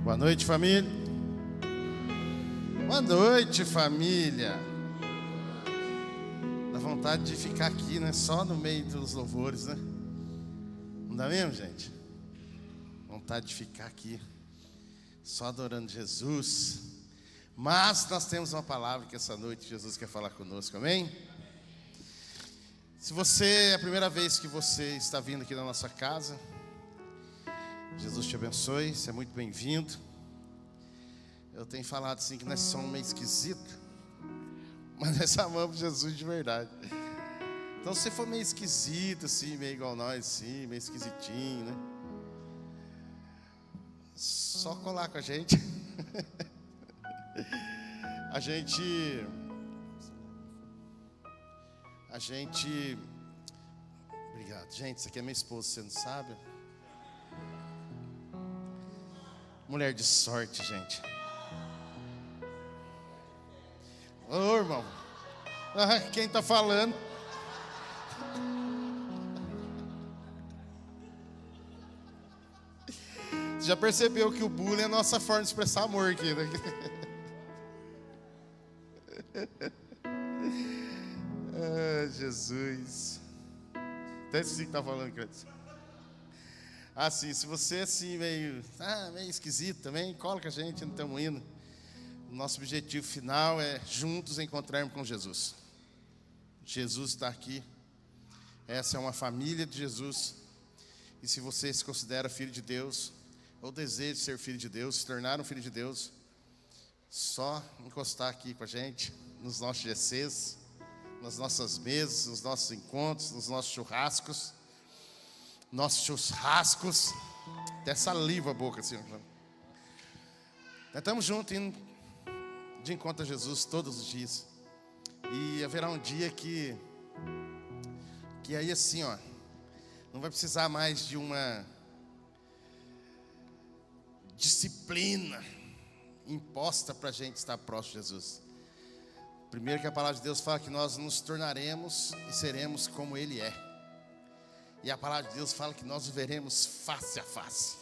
Boa noite, família. Boa noite, família. Dá vontade de ficar aqui, né? Só no meio dos louvores, né? Não dá mesmo, gente? Vontade de ficar aqui, só adorando Jesus. Mas nós temos uma palavra que essa noite Jesus quer falar conosco, amém? Se você é a primeira vez que você está vindo aqui na nossa casa, Jesus te abençoe, você é muito bem-vindo. Eu tenho falado assim que nós somos meio esquisitos, mas nós amamos Jesus de verdade. Então se você for meio esquisito assim, meio igual nós assim, meio esquisitinho, né? Só colar com a gente. A gente Obrigado, gente, isso aqui é minha esposa, você não sabe? Mulher de sorte, gente. Ô, irmão, quem tá falando? Você já percebeu que o bullying é a nossa forma de expressar amor aqui, né? Jesus. Até esqueci que tá falando, Cleiton. Assim, se você é assim meio esquisito também, cola com a gente, não estamos indo. O nosso objetivo final é juntos encontrarmos com Jesus. Jesus está aqui. Essa é uma família de Jesus. E se você se considera filho de Deus, ou deseja ser filho de Deus, se tornar um filho de Deus, só encostar aqui com a gente, nos nossos GCs, nas nossas mesas, nos nossos encontros, nos nossos churrascos. Até saliva a boca assim. Nós estamos juntos indo de encontro a Jesus todos os dias. E haverá um dia que aí assim, ó, não vai precisar mais de uma disciplina imposta para a gente estar próximo de Jesus. Primeiro que a palavra de Deus fala que nós nos tornaremos e seremos como Ele é. E a palavra de Deus fala que nós o veremos face a face.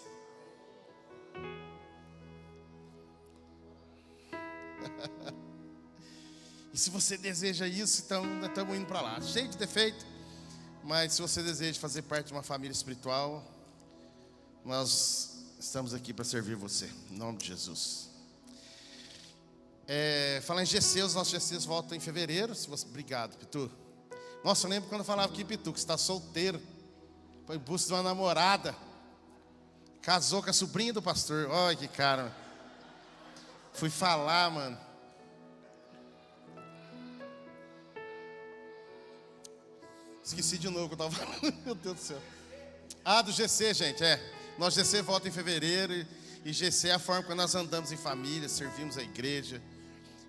E se você deseja isso, então nós estamos indo para lá. Cheio de defeito, mas se você deseja fazer parte de uma família espiritual, nós estamos aqui para servir você, em nome de Jesus. Falar em GC, os nossos GCs voltam em fevereiro. Obrigado, Pitu. Nossa, eu lembro quando eu falava aqui, Pitu, que você está solteiro, foi em busca de uma namorada, casou com a sobrinha do pastor. Olha que cara. Fui falar, mano. Esqueci de novo o que eu estava falando. Meu Deus do céu. Do GC, gente, Nosso GC volta em fevereiro. E GC é a forma que nós andamos em família, servimos a igreja,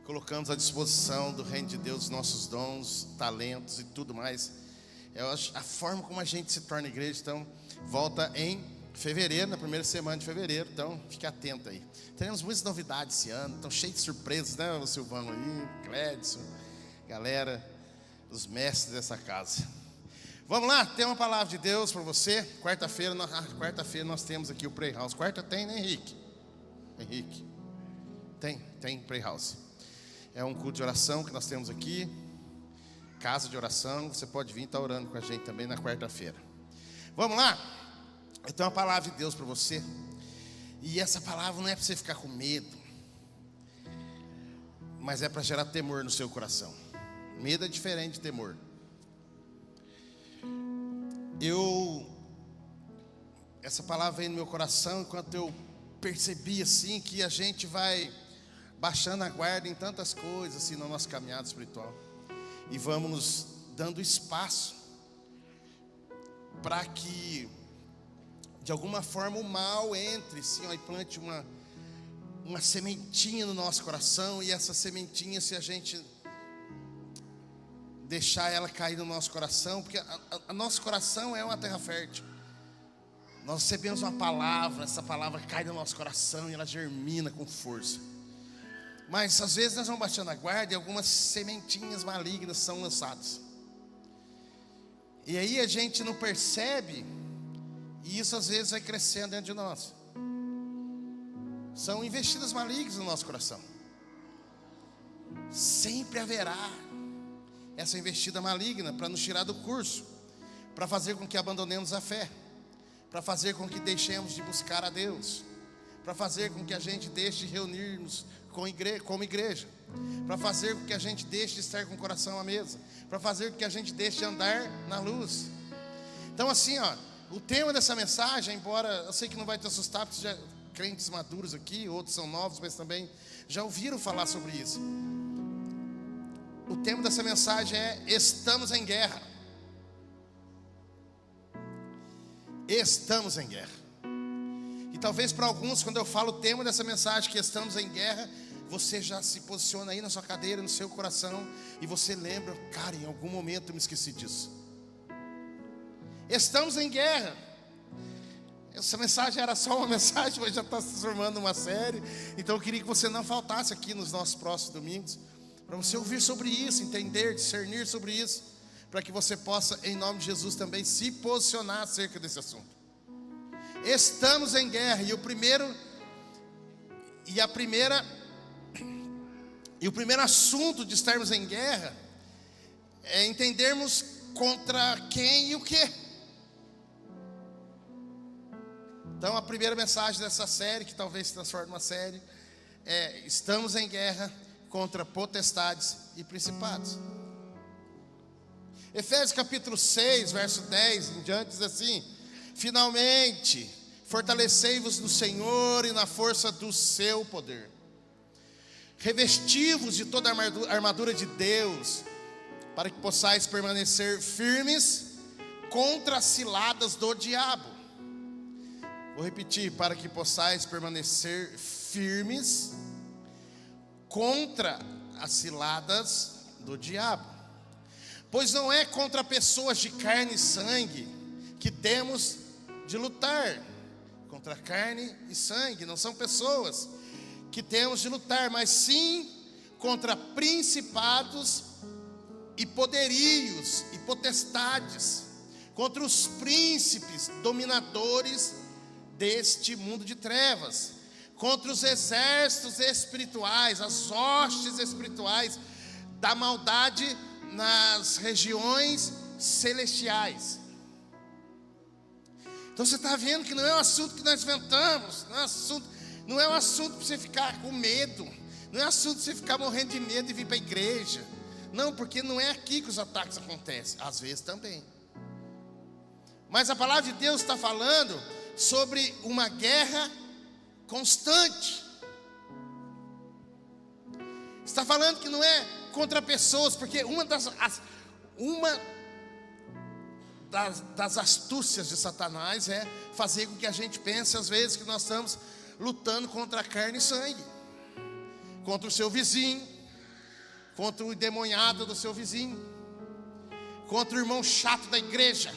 colocamos à disposição do reino de Deus os nossos dons, talentos e tudo mais. É a forma como a gente se torna igreja. Então, volta em fevereiro, na primeira semana de fevereiro. Então, fique atento aí. Teremos muitas novidades esse ano, estão cheios de surpresas, né? O Silvano aí, Clédson, galera, os mestres dessa casa. Vamos lá, tem uma palavra de Deus para você. Quarta-feira nós temos aqui o Pray House. Quarta tem, né, Henrique? Tem Pray House. É um culto de oração que nós temos aqui. Casa de oração. Você pode vir estar orando com a gente também na quarta-feira. Vamos lá? Eu tenho uma palavra de Deus para você. E essa palavra não é para você ficar com medo, mas é para gerar temor no seu coração. Medo é diferente de temor. Essa palavra veio no meu coração enquanto eu percebi assim que a gente vai baixando a guarda em tantas coisas assim na nossa caminhada espiritual, e vamos nos dando espaço para que de alguma forma o mal entre assim, e plante uma sementinha no nosso coração. E essa sementinha, se a gente deixar ela cair no nosso coração, porque a nosso coração é uma terra fértil. Nós recebemos uma palavra, essa palavra cai no nosso coração e ela germina com força. Mas às vezes nós vamos baixando a guarda e algumas sementinhas malignas são lançadas. E aí a gente não percebe, e isso às vezes vai crescendo dentro de nós. são investidas malignas no nosso coração. Sempre haverá essa investida maligna para nos tirar do curso, para fazer com que abandonemos a fé, para fazer com que deixemos de buscar a Deus, para fazer com que a gente deixe de reunir-nos como igreja, para fazer com que a gente deixe de estar com o coração à mesa, para fazer com que a gente deixe de andar na luz. Então assim, o tema dessa mensagem, embora eu sei que não vai te assustar, porque já crentes maduros aqui, outros são novos, mas também já ouviram falar sobre isso. O tema dessa mensagem é: estamos em guerra. Estamos em guerra. E talvez para alguns, quando eu falo o tema dessa mensagem, que estamos em guerra, você já se posiciona aí na sua cadeira, no seu coração, e você lembra: cara, em algum momento eu me esqueci disso. Estamos em guerra. Essa mensagem era só uma mensagem, mas já está se transformando numa série. Então eu queria que você não faltasse aqui nos nossos próximos domingos, para você ouvir sobre isso, entender, discernir sobre isso, para que você possa, em nome de Jesus, também se posicionar acerca desse assunto. Estamos em guerra, e o primeiro assunto de estarmos em guerra é entendermos contra quem e o quê. Então a primeira mensagem dessa série, que talvez se transforme numa série, é: estamos em guerra contra potestades e principados. Efésios capítulo 6, verso 10 em diante, diz assim: finalmente, fortalecei-vos no Senhor e na força do seu poder. Revesti-vos de toda a armadura de Deus, para que possais permanecer firmes contra as ciladas do diabo. Vou repetir: para que possais permanecer firmes contra as ciladas do diabo. Pois não é contra pessoas de carne e sangue que temos de lutar. Contra carne e sangue, não são pessoas que temos de lutar, mas sim contra principados e poderios e potestades, contra os príncipes dominadores deste mundo de trevas, contra os exércitos espirituais, as hostes espirituais da maldade nas regiões celestiais. Então você está vendo que não é um assunto que nós inventamos, não é um assunto para você ficar com medo, não é um assunto para você ficar morrendo de medo e vir para a igreja. Não, porque não é aqui que os ataques acontecem, às vezes também. Mas a palavra de Deus está falando sobre uma guerra constante. Está falando que não é contra pessoas, porque uma das astúcias de Satanás é fazer com que a gente pense às vezes que nós estamos lutando contra a carne e sangue, contra o seu vizinho, contra o endemoniado do seu vizinho, contra o irmão chato da igreja,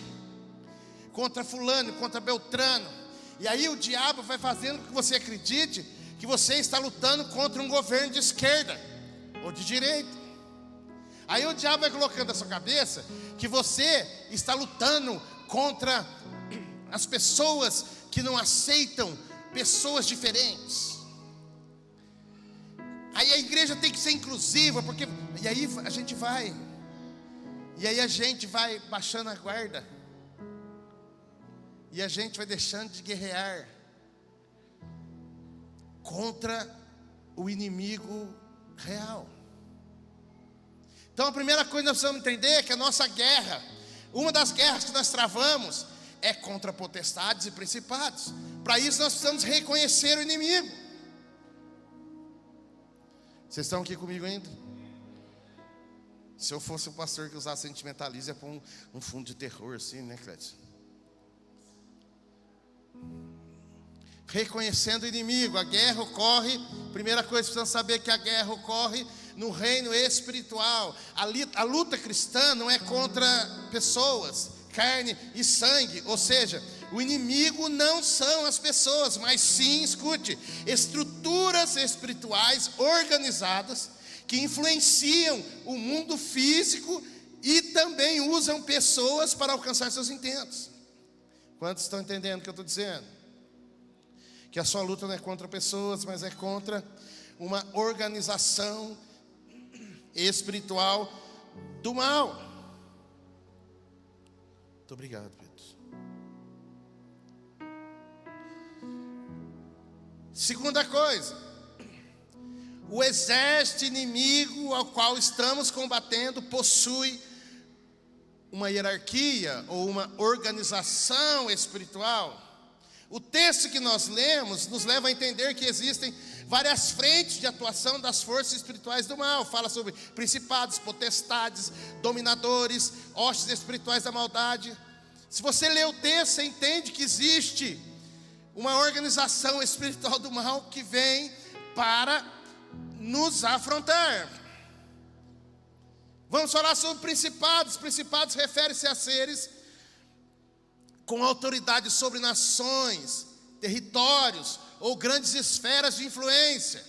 contra fulano, contra Beltrano. E aí o diabo vai fazendo com que você acredite que você está lutando contra um governo de esquerda ou de direita. Aí o diabo vai colocando na sua cabeça que você está lutando contra as pessoas que não aceitam pessoas diferentes. Aí a igreja tem que ser inclusiva, porque e aí a gente vai baixando a guarda, e a gente vai deixando de guerrear contra o inimigo real. Então a primeira coisa que nós precisamos entender é que a nossa guerra, uma das guerras que nós travamos, é contra potestades e principados. Para isso nós precisamos reconhecer o inimigo. Vocês estão aqui comigo ainda? Se eu fosse o pastor que usasse sentimentalismo, ia pôr um fundo de terror assim, né, Clédio? Reconhecendo o inimigo, a guerra ocorre. Primeira coisa, precisamos saber que a guerra ocorre no reino espiritual. A luta cristã não é contra pessoas, carne e sangue. Ou seja, o inimigo não são as pessoas, mas sim, escute, estruturas espirituais organizadas que influenciam o mundo físico e também usam pessoas para alcançar seus intentos. Quantos estão entendendo o que eu estou dizendo? que a sua luta não é contra pessoas, mas é contra uma organização espiritual do mal. Muito obrigado, Pedro. Segunda coisa, o exército inimigo ao qual estamos combatendo possui uma hierarquia ou uma organização espiritual. O texto que nós lemos nos leva a entender que existem várias frentes de atuação das forças espirituais do mal. Fala sobre principados, potestades, dominadores, hostes espirituais da maldade. Se você lê o texto, você entende que existe uma organização espiritual do mal que vem para nos afrontar. Vamos falar sobre principados. Principados refere-se a seres com autoridade sobre nações, territórios ou grandes esferas de influência.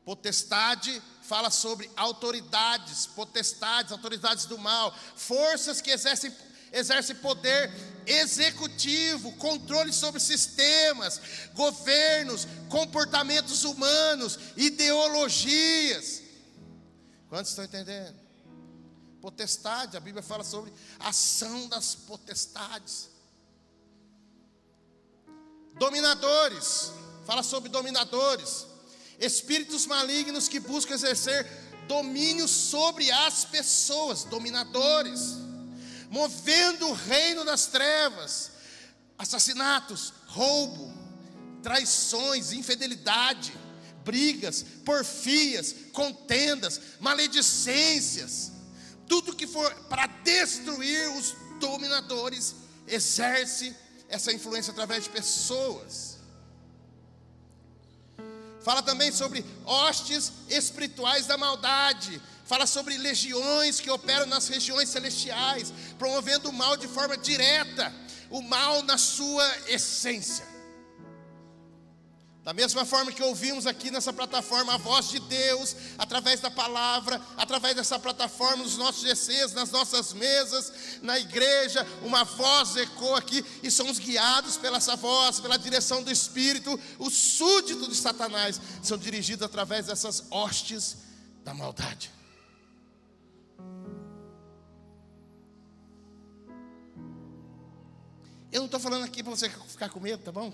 Potestade fala sobre autoridades, potestades, autoridades do mal, forças que exercem poder executivo, controle sobre sistemas, governos, comportamentos humanos, ideologias. Quantos estão entendendo? Potestade, a Bíblia fala sobre a ação das potestades. Dominadores, fala sobre dominadores, espíritos malignos que buscam exercer domínio sobre as pessoas, dominadores, movendo o reino das trevas, assassinatos, roubo, traições, infidelidade, brigas, porfias, contendas, maledicências, tudo que for para destruir os dominadores, exerce essa influência através de pessoas. Fala também sobre hostes espirituais da maldade. Fala sobre legiões que operam nas regiões celestiais, promovendo o mal de forma direta, o mal na sua essência. Da mesma forma que ouvimos aqui nessa plataforma a voz de Deus, através da palavra, através dessa plataforma, nos nossos GCs, nas nossas mesas, na igreja, uma voz ecoa aqui e somos guiados pela essa voz, pela direção do Espírito. Os súditos de Satanás são dirigidos através dessas hostes da maldade. Eu não estou falando aqui para você ficar com medo, tá bom?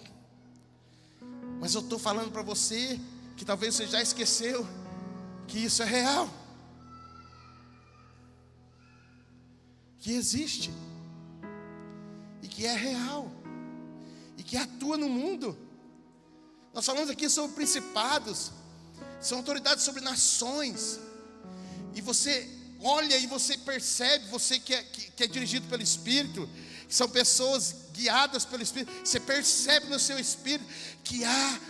Mas eu estou falando para você que talvez você já esqueceu que isso é real, que existe e que é real e que atua no mundo. Nós falamos aqui sobre principados, são autoridades sobre nações, e você olha e você percebe, você que é dirigido pelo Espírito, que são pessoas guiadas pelo Espírito, você percebe no seu espírito que há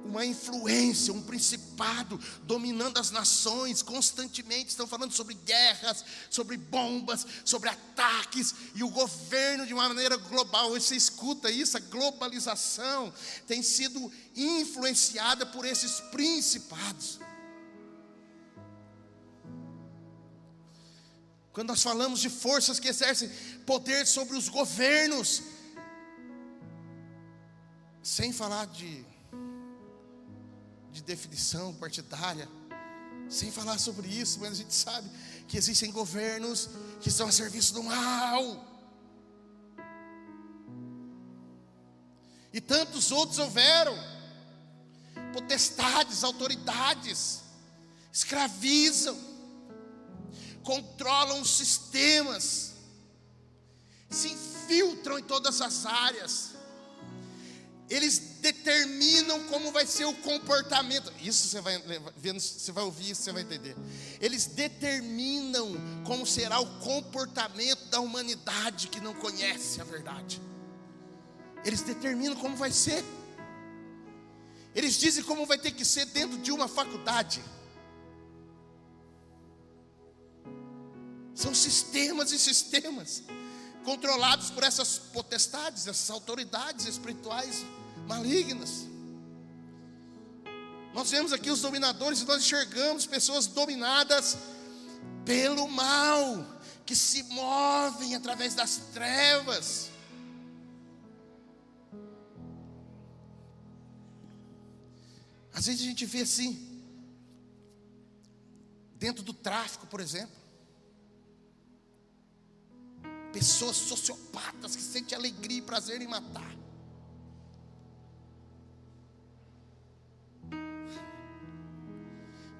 uma influência, um principado dominando as nações constantemente. Estão falando sobre guerras, sobre bombas, sobre ataques e o governo de uma maneira global. Você escuta isso, a globalização tem sido influenciada por esses principados. Quando nós falamos de forças que exercem poder sobre os governos, sem falar de definição partidária, sem falar sobre isso, mas a gente sabe que existem governos que estão a serviço do mal, e tantos outros houveram, potestades, autoridades, escravizam, controlam os sistemas, se infiltram em todas as áreas, eles determinam como vai ser o comportamento. Isso você vai vendo, você vai ouvir isso, você vai entender. Eles determinam como será o comportamento da humanidade que não conhece a verdade. Eles determinam como vai ser. Eles dizem como vai ter que ser dentro de uma faculdade. São sistemas e sistemas controlados por essas potestades, essas autoridades espirituais malignas. Nós vemos aqui os dominadores e nós enxergamos pessoas dominadas pelo mal, que se movem através das trevas. Às vezes a gente vê assim, dentro do tráfico, por exemplo, pessoas sociopatas que sentem alegria e prazer em matar.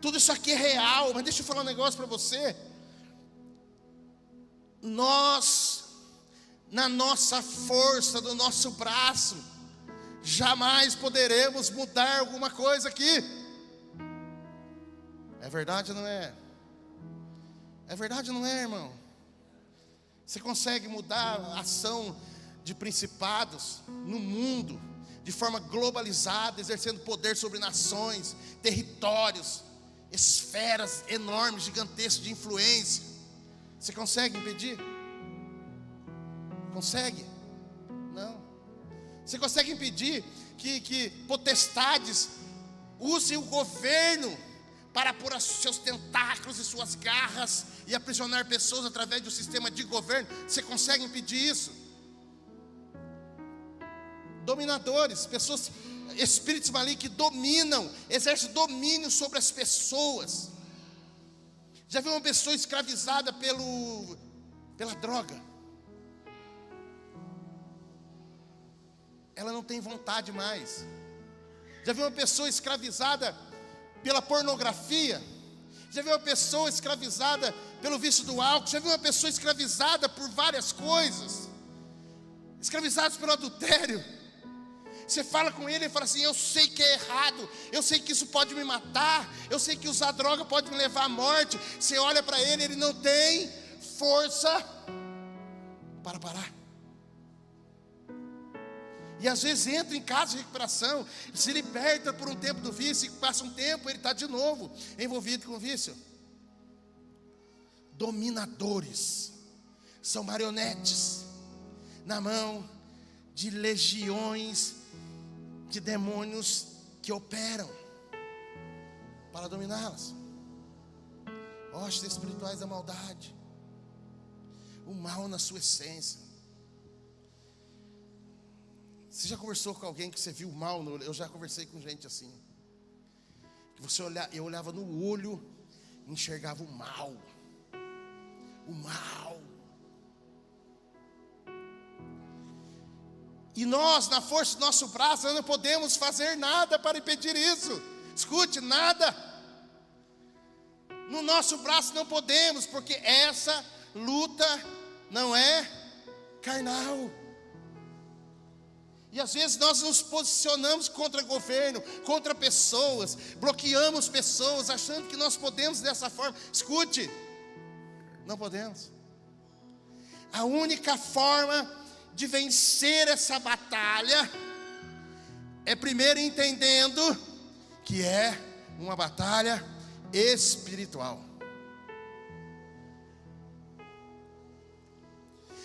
Tudo isso aqui é real, mas deixa eu falar um negócio para você. Nós, na nossa força, do nosso braço, jamais poderemos mudar alguma coisa aqui. É verdade ou não é? É verdade ou não é, irmão? Você consegue mudar a ação de principados no mundo, de forma globalizada, exercendo poder sobre nações, territórios, esferas enormes, gigantescas de influência. Você consegue impedir? Consegue? Não. Você consegue impedir que potestades usem o governo para pôr os seus tentáculos e suas garras e aprisionar pessoas através do sistema de governo? Você consegue impedir isso? Dominadores, pessoas, espíritos malignos que dominam, exercem domínio sobre as pessoas. Já viu uma pessoa escravizada pela droga? Ela não tem vontade mais. Já viu uma pessoa escravizada pela pornografia? Já viu uma pessoa escravizada pelo vício do álcool? Já viu uma pessoa escravizada por várias coisas? Escravizados pelo adultério? Você fala com ele e fala assim: eu sei que é errado, eu sei que isso pode me matar, eu sei que usar droga pode me levar à morte. Você olha para ele, ele não tem força para parar. E às vezes entra em casa de recuperação, se liberta por um tempo do vício, e passa um tempo, ele está de novo envolvido com o vício. Dominadores são marionetes na mão de legiões de demônios que operam para dominá-las. Hostes espirituais da maldade, o mal na sua essência. Você já conversou com alguém que você viu o mal no olho? Eu já conversei com gente assim, que eu olhava no olho e enxergava o mal. O mal. E nós, na força do nosso braço, nós não podemos fazer nada para impedir isso. Escute, nada. No nosso braço não podemos, porque essa luta não é carnal. E às vezes nós nos posicionamos contra governo, contra pessoas, bloqueamos pessoas, achando que nós podemos dessa forma. Escute, não podemos. A única forma de vencer essa batalha é primeiro entendendo que é uma batalha espiritual.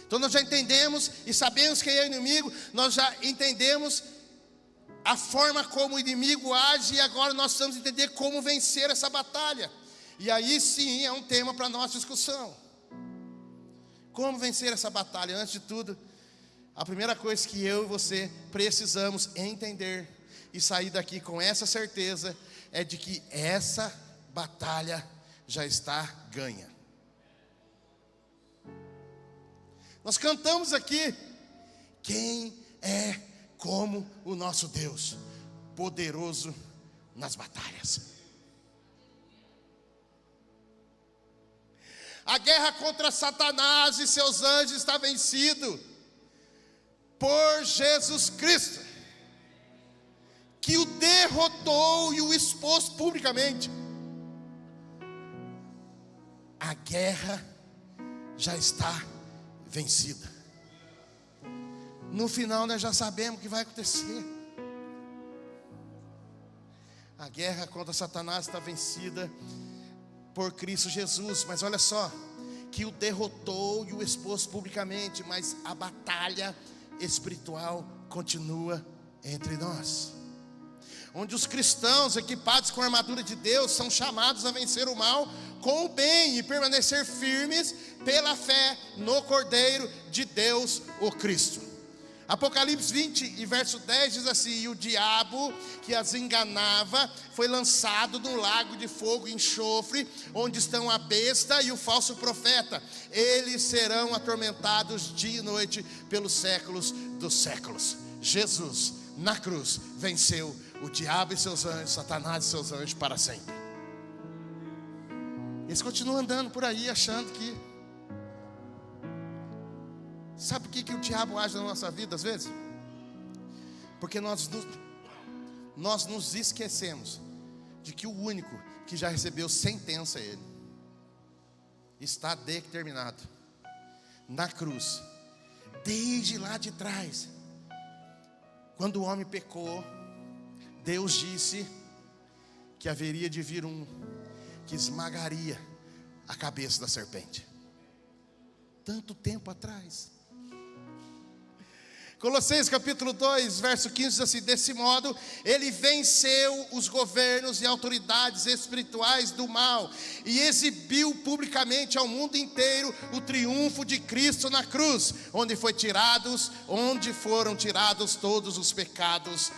Então nós já entendemos e sabemos quem é o inimigo, nós já entendemos a forma como o inimigo age, e agora nós precisamos entender como vencer essa batalha. E aí sim é um tema para a nossa discussão. Como vencer essa batalha? Antes de tudo, a primeira coisa que eu e você precisamos entender e sair daqui com essa certeza é de que essa batalha já está ganha. Nós cantamos aqui: quem é como o nosso Deus, poderoso nas batalhas. A guerra contra Satanás e seus anjos está vencido por Jesus Cristo, que o derrotou e o expôs publicamente. A guerra já está vencida. No final nós já sabemos o que vai acontecer. A guerra contra Satanás está vencida por Cristo Jesus. Mas olha só, que o derrotou e o expôs publicamente, mas a batalha espiritual continua entre nós, onde os cristãos equipados com a armadura de Deus são chamados a vencer o mal com o bem e permanecer firmes pela fé no Cordeiro de Deus, o Cristo. Apocalipse 20 e verso 10 diz assim: e o diabo que as enganava foi lançado no lago de fogo e enxofre, onde estão a besta e o falso profeta. Eles serão atormentados dia e noite pelos séculos dos séculos. Jesus, na cruz, venceu o diabo e seus anjos, Satanás e seus anjos para sempre. Eles continuam andando por aí achando que... Sabe por que o diabo age na nossa vida às vezes? Porque nós nos esquecemos de que o único que já recebeu sentença é Ele. Está determinado na cruz, desde lá de trás. Quando o homem pecou, Deus disse que haveria de vir um que esmagaria a cabeça da serpente. Tanto tempo atrás. Colossenses capítulo 2, verso 15 diz assim: desse modo, ele venceu os governos e autoridades espirituais do mal e exibiu publicamente ao mundo inteiro o triunfo de Cristo na cruz, onde foram tirados todos os pecados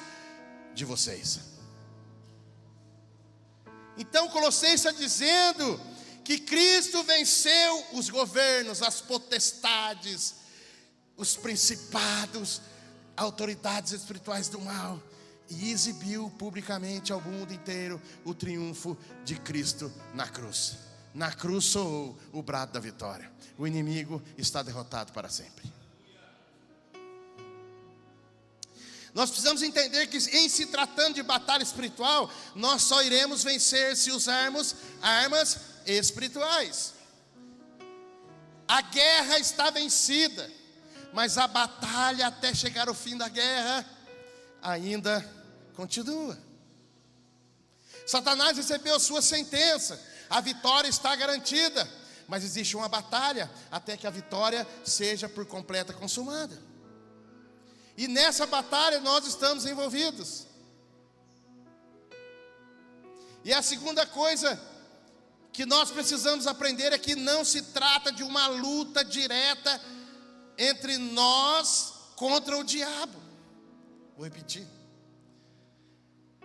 de vocês. Então Colossenses está dizendo que Cristo venceu os governos, as potestades, os principados, autoridades espirituais do mal, e exibiu publicamente ao mundo inteiro o triunfo de Cristo na cruz. Na cruz soou o brado da vitória. O inimigo está derrotado para sempre. Nós precisamos entender que em se tratando de batalha espiritual, nós só iremos vencer se usarmos armas espirituais. A guerra está vencida, mas a batalha até chegar ao fim da guerra ainda continua. Satanás recebeu sua sentença, a vitória está garantida, mas existe uma batalha até que a vitória seja por completa consumada. E nessa batalha nós estamos envolvidos. E a segunda coisa que nós precisamos aprender é que não se trata de uma luta direta entre nós contra o diabo. Vou repetir.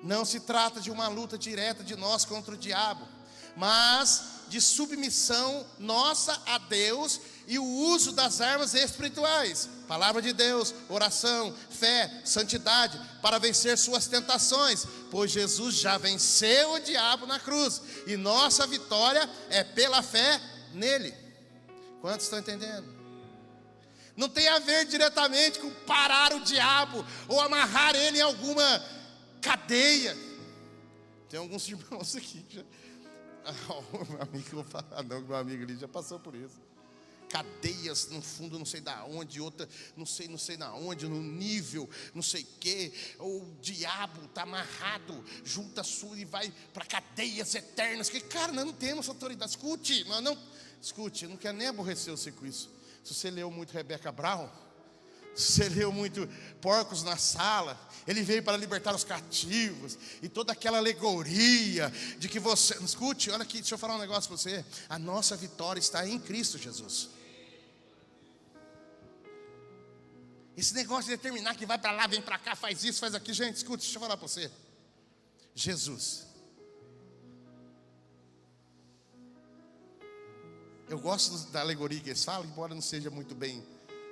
Não se trata de uma luta direta de nós contra o diabo, mas de submissão nossa a Deus e o uso das armas espirituais, palavra de Deus, oração, fé, santidade, para vencer suas tentações, pois Jesus já venceu o diabo na cruz, e nossa vitória é pela fé nele. Quantos estão entendendo? Não tem a ver diretamente com parar o diabo ou amarrar ele em alguma cadeia. Tem alguns irmãos aqui que já... meu amigo, meu amigo ali já passou por isso. Cadeias no fundo, não sei da onde, outra, não sei da onde, no nível, não sei o que. O diabo está amarrado junto a sua e vai para cadeias eternas. Que cara, nós não temos essa autoridade. Escute, eu não quero nem aborrecer você com isso. Se você leu muito Rebecca Brown, se você leu muito Porcos na Sala, ele veio para libertar os cativos, e toda aquela alegoria de que você... Escute, olha aqui, deixa eu falar um negócio para você. A nossa vitória está em Cristo Jesus. Esse negócio de determinar que vai para lá, vem para cá, faz isso, faz aquilo. Gente, escute, deixa eu falar para você. Jesus. Eu gosto da alegoria que eles falam, embora não seja muito bem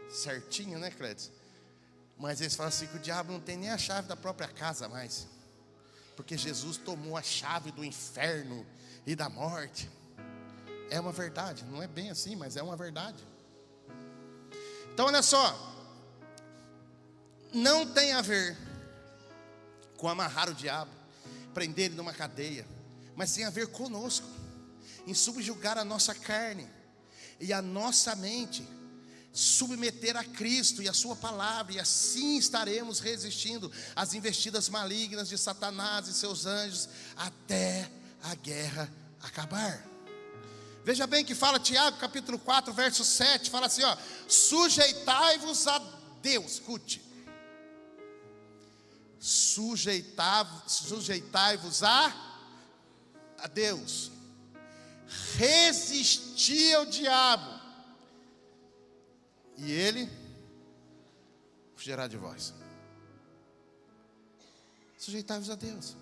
certinho, né, Clédio? Mas eles falam assim que o diabo não tem nem a chave da própria casa mais, porque Jesus tomou a chave do inferno e da morte. É uma verdade, não é bem assim, mas é uma verdade. Então olha só, não tem a ver com amarrar o diabo, prender ele numa cadeia, mas tem a ver conosco, em subjugar a nossa carne e a nossa mente, submeter a Cristo e a sua palavra, e assim estaremos resistindo às investidas malignas de Satanás e seus anjos até a guerra acabar. Veja bem que fala Tiago capítulo 4 verso 7, fala assim, ó: sujeitai-vos a Deus. Escute, sujeitai-vos a Deus, resisti ao diabo e ele fugirá de vós. Sujeitai-vos a Deus.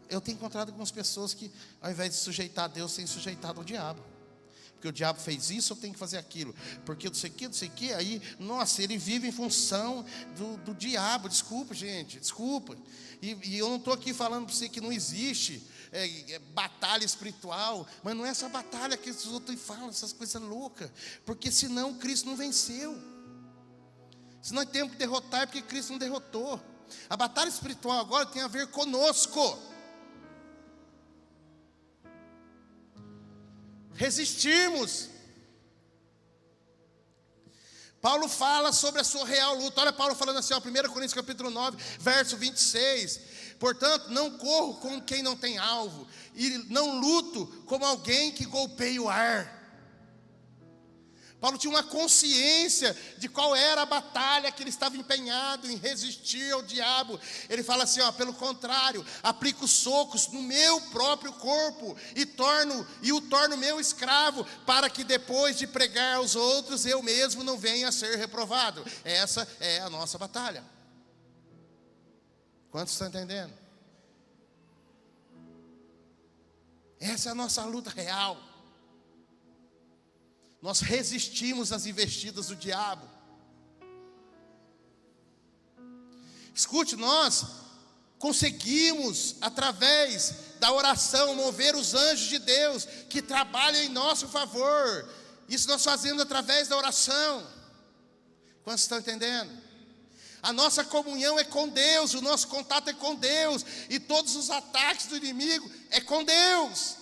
Eu tenho encontrado algumas pessoas que, ao invés de sujeitar a Deus, têm sujeitado ao diabo. Porque o diabo fez isso, eu tenho que fazer aquilo. Porque não sei o que, aí, nossa, ele vive em função do diabo. Desculpa, gente, desculpa. E eu não estou aqui falando para você que não existe batalha espiritual. Mas não é essa batalha que os outros falam, essas coisas loucas. Porque senão Cristo não venceu. Se nós temos que derrotar, é porque Cristo não derrotou. A batalha espiritual agora tem a ver conosco. Resistirmos. Paulo fala sobre a sua real luta. Olha Paulo falando assim, 1 Coríntios capítulo 9, verso 26. Portanto, não corro como quem não tem alvo, e não luto como alguém que golpeia o ar. Paulo tinha uma consciência de qual era a batalha que ele estava empenhado em resistir ao diabo. Ele fala assim, pelo contrário, aplico socos no meu próprio corpo e o torno meu escravo, para que depois de pregar aos outros, eu mesmo não venha a ser reprovado. Essa é a nossa batalha. Quantos estão entendendo? Essa é a nossa luta real. Nós resistimos às investidas do diabo. Escute, nós conseguimos, através da oração, mover os anjos de Deus que trabalham em nosso favor. Isso nós fazemos através da oração. Quantos estão entendendo? A nossa comunhão é com Deus, o nosso contato é com Deus, e todos os ataques do inimigo é com Deus.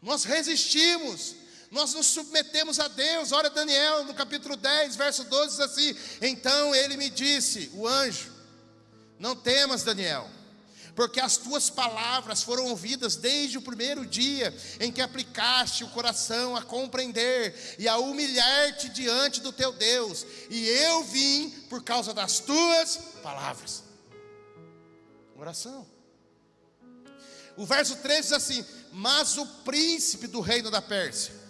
Nós resistimos. Nós nos submetemos a Deus. Olha Daniel no capítulo 10, verso 12, diz assim: então ele me disse, o anjo, não temas, Daniel, porque as tuas palavras foram ouvidas desde o primeiro dia em que aplicaste o coração a compreender e a humilhar-te diante do teu Deus, e eu vim por causa das tuas palavras. Oração. O verso 13 diz assim: mas o príncipe do reino da Pérsia,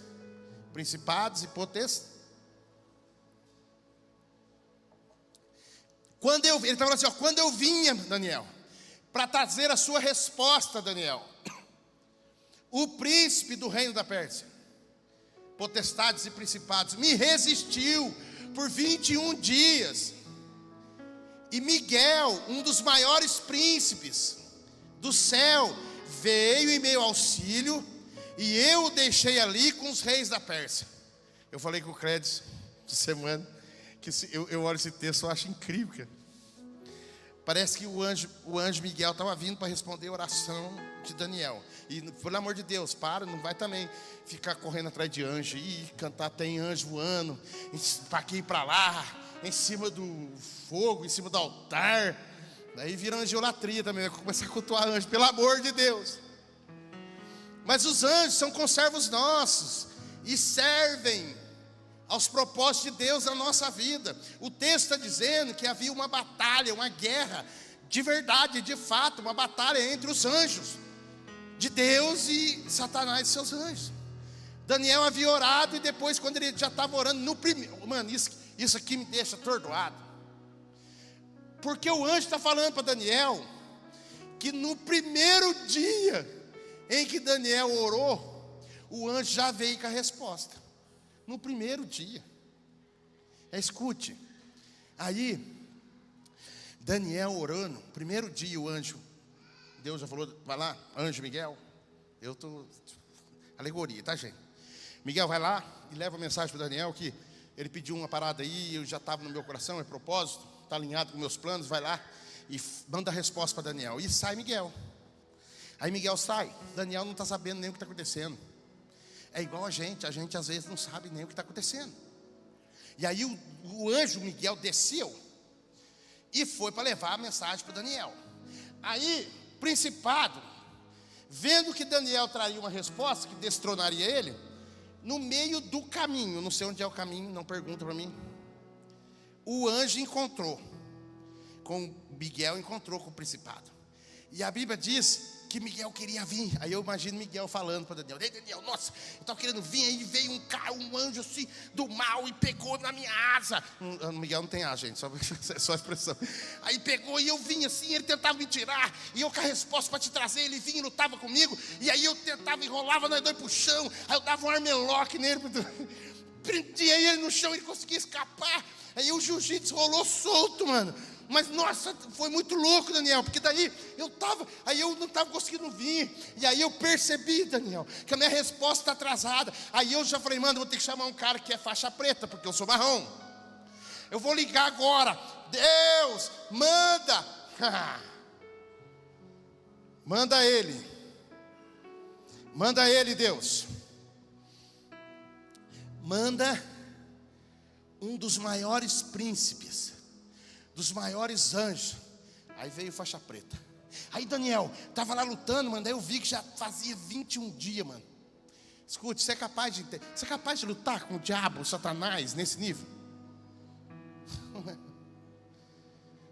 principados e potestades. Ele estava falando assim, quando eu vinha, Daniel, para trazer a sua resposta, Daniel, o príncipe do reino da Pérsia, potestades e principados, me resistiu por 21 dias. E Miguel, um dos maiores príncipes do céu, veio em meu auxílio, e eu o deixei ali com os reis da Pérsia. Eu falei com o Clédio de semana, que eu olho esse texto, eu acho incrível, cara. Parece que o anjo Miguel estava vindo para responder a oração de Daniel. E pelo amor de Deus, não vai também ficar correndo atrás de anjo, e cantar tem anjo voando, para aqui e para lá, em cima do fogo, em cima do altar. Daí vira angiolatria também, vai começar a cultuar anjo, pelo amor de Deus. Mas os anjos são conservos nossos e servem aos propósitos de Deus na nossa vida. O texto está dizendo que havia uma batalha, uma guerra de verdade, de fato, uma batalha entre os anjos de Deus e Satanás e seus anjos. Daniel havia orado, e depois, quando ele já estava orando no primeiro, mano, isso aqui me deixa atordoado, porque o anjo está falando para Daniel que no primeiro dia em que Daniel orou, o anjo já veio com a resposta. No primeiro dia. Escute. Aí, Daniel orando, primeiro dia o anjo, Deus já falou, vai lá, anjo Miguel. Eu estou, alegoria, tá, gente? Miguel vai lá e leva a mensagem para Daniel, que ele pediu uma parada aí, eu já estava no meu coração, é propósito, está alinhado com meus planos, vai lá e manda a resposta para Daniel. E sai Miguel. Aí Miguel sai, Daniel não está sabendo nem o que está acontecendo. É igual a gente às vezes não sabe nem o que está acontecendo. E aí o anjo Miguel desceu e foi para levar a mensagem para Daniel. Aí, principado, vendo que Daniel traria uma resposta que destronaria ele, no meio do caminho, não sei onde é o caminho, não pergunta para mim, o anjo Miguel encontrou com o principado. E a Bíblia diz que Miguel queria vir. Aí eu imagino Miguel falando para Daniel: ei, Daniel, nossa, eu estava querendo vir, aí veio um anjo assim do mal e pegou na minha asa. Miguel não tem asa, gente, só expressão. Aí pegou e eu vim assim, ele tentava me tirar, e eu com a resposta para te trazer, ele vinha e lutava comigo, e aí eu tentava, enrolava nós dois pro chão, aí eu dava um armlock nele, prendia ele no chão, ele conseguia escapar. Aí o jiu-jitsu rolou solto, mano. Mas nossa, foi muito louco, Daniel, porque daí eu não estava conseguindo vir. E aí eu percebi, Daniel, que a minha resposta está atrasada. Aí eu já falei: mano, vou ter que chamar um cara que é faixa preta, porque eu sou marrom. Eu vou ligar agora. Deus, manda. Manda ele. Manda ele, Deus. Manda um dos maiores príncipes, dos maiores anjos. Aí veio faixa preta. Aí Daniel estava lá lutando, mano. Daí eu vi que já fazia 21 dias, mano. Escute, você é capaz de lutar com o diabo, o Satanás, nesse nível?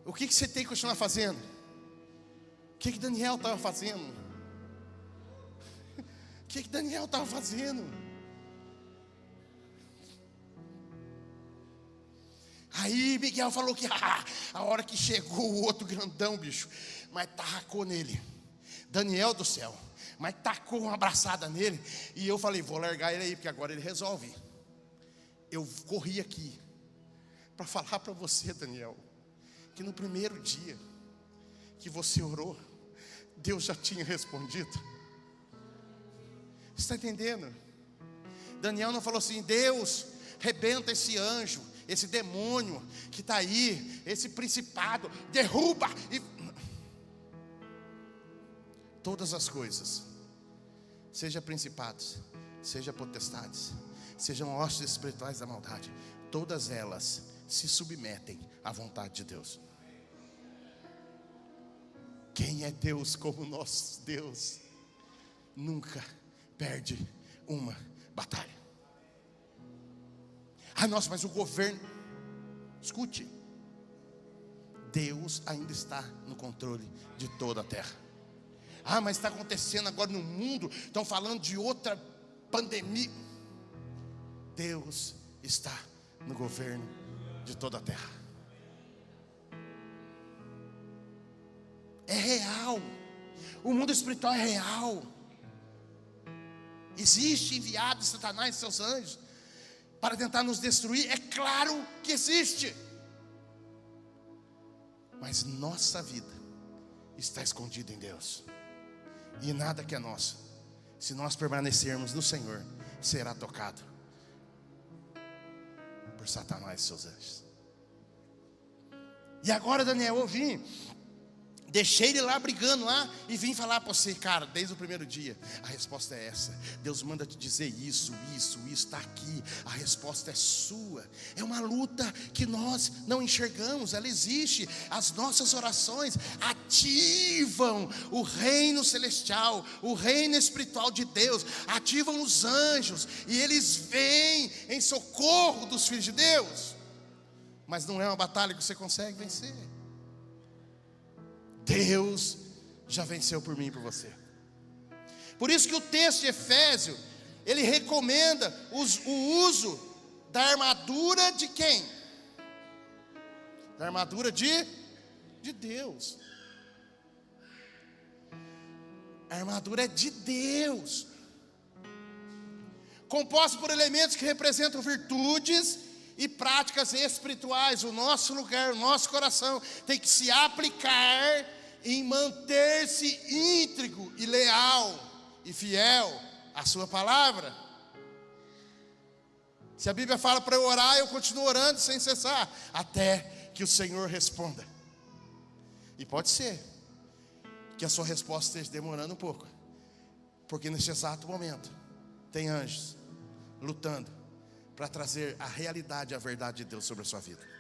O que você tem que continuar fazendo? O que Daniel estava fazendo? O que Daniel estava fazendo? Aí Miguel falou que a hora que chegou o outro grandão, bicho, mas tacou nele. Daniel do céu, mas tacou uma abraçada nele. E eu falei: vou largar ele aí, porque agora ele resolve. Eu corri aqui para falar para você, Daniel, que no primeiro dia que você orou, Deus já tinha respondido. Você está entendendo? Daniel não falou assim: Deus, rebenta esse anjo, esse demônio que está aí, esse principado, derruba. E todas as coisas, seja principados, seja potestades, sejam hostes espirituais da maldade, todas elas se submetem à vontade de Deus. Quem é Deus como nosso Deus? Nunca perde uma batalha. Nossa, mas o governo, escute, Deus ainda está no controle de toda a terra. Mas está acontecendo agora no mundo, estão falando de outra pandemia. Deus está no governo de toda a terra. É real. O mundo espiritual é real. Existe enviado de Satanás e seus anjos para tentar nos destruir. É claro que existe. Mas nossa vida está escondida em Deus. E nada que é nosso, se nós permanecermos no Senhor, será tocado por Satanás e seus anjos. E agora, Daniel, eu vim, deixei ele lá brigando lá e vim falar para você: cara, desde o primeiro dia, a resposta é essa. Deus manda te dizer isso está aqui. A resposta é sua. É uma luta que nós não enxergamos, ela existe. As nossas orações ativam o reino celestial, o reino espiritual de Deus, ativam os anjos, e eles vêm em socorro dos filhos de Deus. Mas não é uma batalha que você consegue vencer. Deus já venceu por mim e por você. Por isso que o texto de Efésios, ele recomenda o uso da armadura de quem? Da armadura de Deus. A armadura é de Deus, composta por elementos que representam virtudes e práticas espirituais. O nosso lugar, o nosso coração tem que se aplicar em manter-se íntegro e leal e fiel à sua palavra. Se a Bíblia fala para eu orar, eu continuo orando sem cessar, até que o Senhor responda. E pode ser que a sua resposta esteja demorando um pouco, porque nesse exato momento tem anjos lutando para trazer a realidade, a verdade de Deus sobre a sua vida.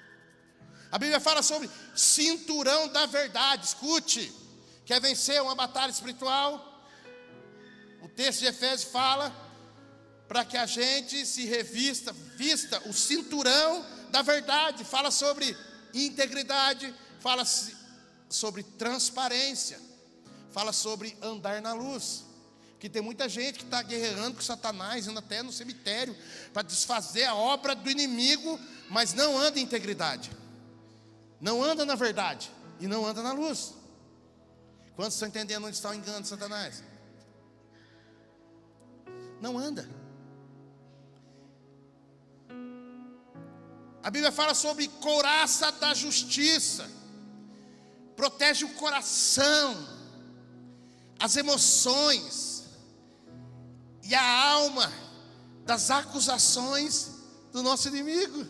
A Bíblia fala sobre cinturão da verdade. Escute, quer vencer uma batalha espiritual? O texto de Efésios fala para que a gente se vista o cinturão da verdade. Fala sobre integridade, fala sobre transparência, fala sobre andar na luz. Que tem muita gente que está guerreando com Satanás, indo até no cemitério para desfazer a obra do inimigo, mas não anda em integridade, não anda na verdade e não anda na luz. Quantos estão entendendo onde está o engano de Satanás? Não anda. A Bíblia fala sobre couraça da justiça. Protege o coração, as emoções e a alma das acusações do nosso inimigo.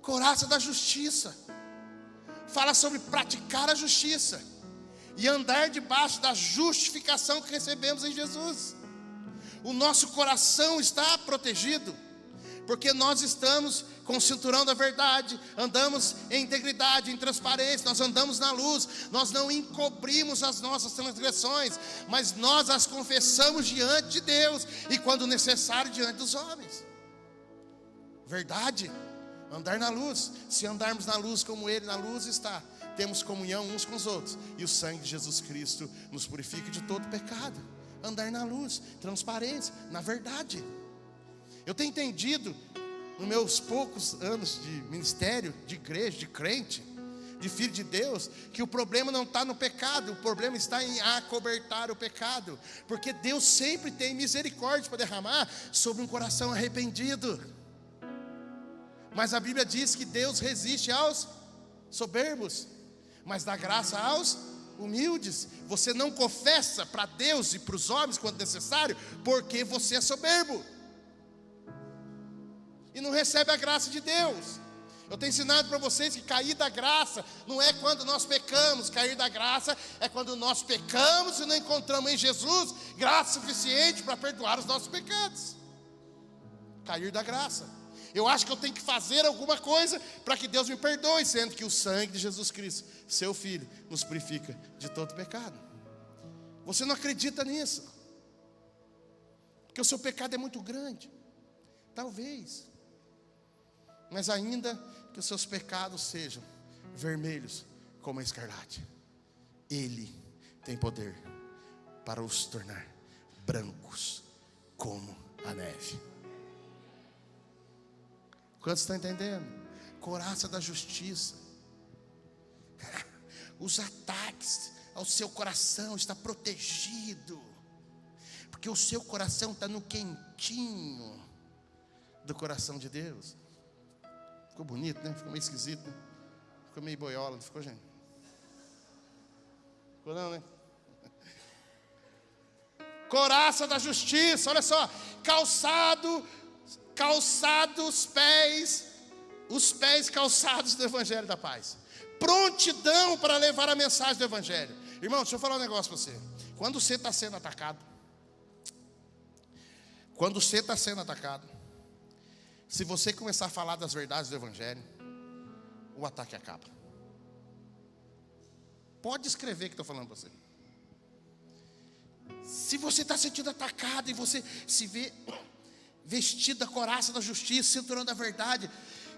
Couraça da justiça fala sobre praticar a justiça e andar debaixo da justificação que recebemos em Jesus. O nosso coração está protegido, porque nós estamos com o cinturão da verdade, andamos em integridade, em transparência, nós andamos na luz, nós não encobrimos as nossas transgressões, mas nós as confessamos diante de Deus, e quando necessário, diante dos homens. Verdade, andar na luz. Se andarmos na luz como Ele na luz está, temos comunhão uns com os outros, e o sangue de Jesus Cristo nos purifica de todo pecado. Andar na luz, transparência, na verdade. Eu tenho entendido, nos meus poucos anos de ministério, de igreja, de crente, de filho de Deus, que o problema não está no pecado, o problema está em acobertar o pecado, porque Deus sempre tem misericórdia para derramar sobre um coração arrependido. Mas a Bíblia diz que Deus resiste aos soberbos, mas dá graça aos humildes. Você não confessa para Deus e para os homens quando necessário, porque você é soberbo e não recebe a graça de Deus. Eu tenho ensinado para vocês que cair da graça não é quando nós pecamos. Cair da graça é quando nós pecamos e não encontramos em Jesus graça suficiente para perdoar os nossos pecados. Cair da graça. Eu acho que eu tenho que fazer alguma coisa para que Deus me perdoe, sendo que o sangue de Jesus Cristo, seu Filho, nos purifica de todo pecado. Você não acredita nisso, porque o seu pecado é muito grande, talvez, mas ainda que os seus pecados sejam vermelhos como a escarlate, Ele tem poder para os tornar brancos como a neve. Quantos estão entendendo? Couraça da justiça. Os ataques ao seu coração está protegido, porque o seu coração está no quentinho do coração de Deus. Ficou bonito, né? Ficou meio esquisito, né? Ficou meio boiola, não ficou, gente? Ficou não, né? Couraça da justiça, olha só. Calçados os pés calçados do Evangelho da paz. Prontidão para levar a mensagem do Evangelho. Irmão, deixa eu falar um negócio para você. Quando você está sendo atacado, se você começar a falar das verdades do Evangelho, o ataque acaba. Pode escrever que estou falando para você. Se você está sentindo atacado e você se vê vestido da couraça da justiça, cinturão da verdade,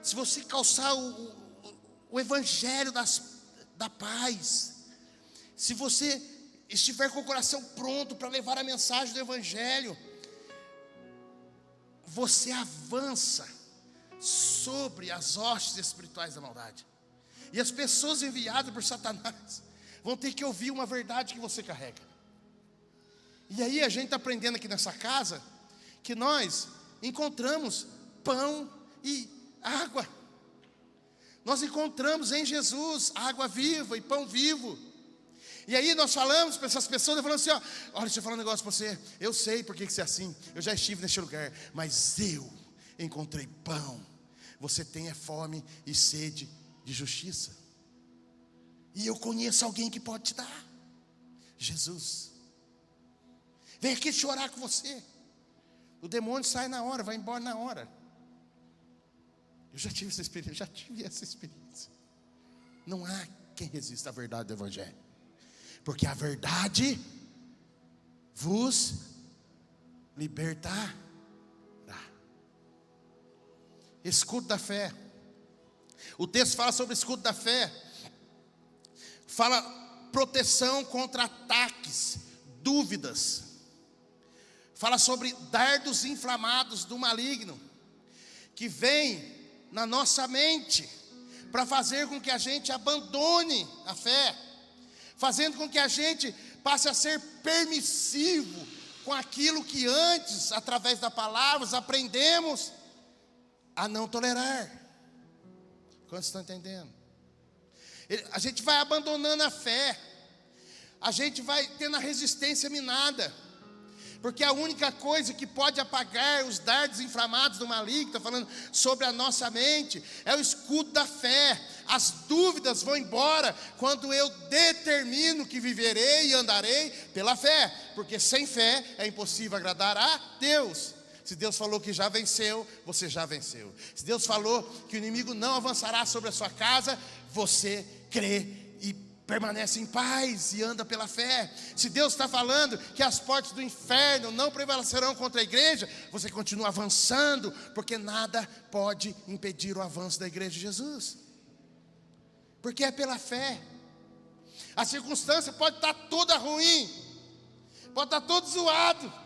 se você calçar o Evangelho da paz, se você estiver com o coração pronto para levar a mensagem do Evangelho, você avança sobre as hostes espirituais da maldade, e as pessoas enviadas por Satanás vão ter que ouvir uma verdade que você carrega. E aí a gente está aprendendo aqui nessa casa que nós encontramos pão e água. Nós encontramos em Jesus água viva e pão vivo. E aí nós falamos para essas pessoas, falando assim, ó, olha, deixa eu falar um negócio para você. Eu sei por que você é assim, eu já estive neste lugar, mas eu encontrei pão. Você tem fome e sede de justiça, e eu conheço alguém que pode te dar. Jesus. Vem aqui chorar com você. O demônio sai na hora, vai embora na hora. Eu já tive essa experiência, Não há quem resista à verdade do Evangelho, porque a verdade vos libertará. Escudo da fé. O texto fala sobre o escudo da fé. Fala proteção contra ataques, dúvidas. Fala sobre dardos inflamados do maligno, que vem na nossa mente, para fazer com que a gente abandone a fé, fazendo com que a gente passe a ser permissivo com aquilo que antes, através da palavra, aprendemos a não tolerar. Quantos estão entendendo? A gente vai abandonando a fé, a gente vai tendo a resistência minada, porque a única coisa que pode apagar os dardos inflamados do maligno, está falando sobre a nossa mente, é o escudo da fé. As dúvidas vão embora quando eu determino que viverei e andarei pela fé, porque sem fé é impossível agradar a Deus. Se Deus falou que já venceu, você já venceu. Se Deus falou que o inimigo não avançará sobre a sua casa, você crê e permanece em paz e anda pela fé. Se Deus está falando que as portas do inferno não prevalecerão contra a igreja, você continua avançando, porque nada pode impedir o avanço da igreja de Jesus, porque é pela fé. A circunstância pode estar toda ruim, pode estar todo zoado,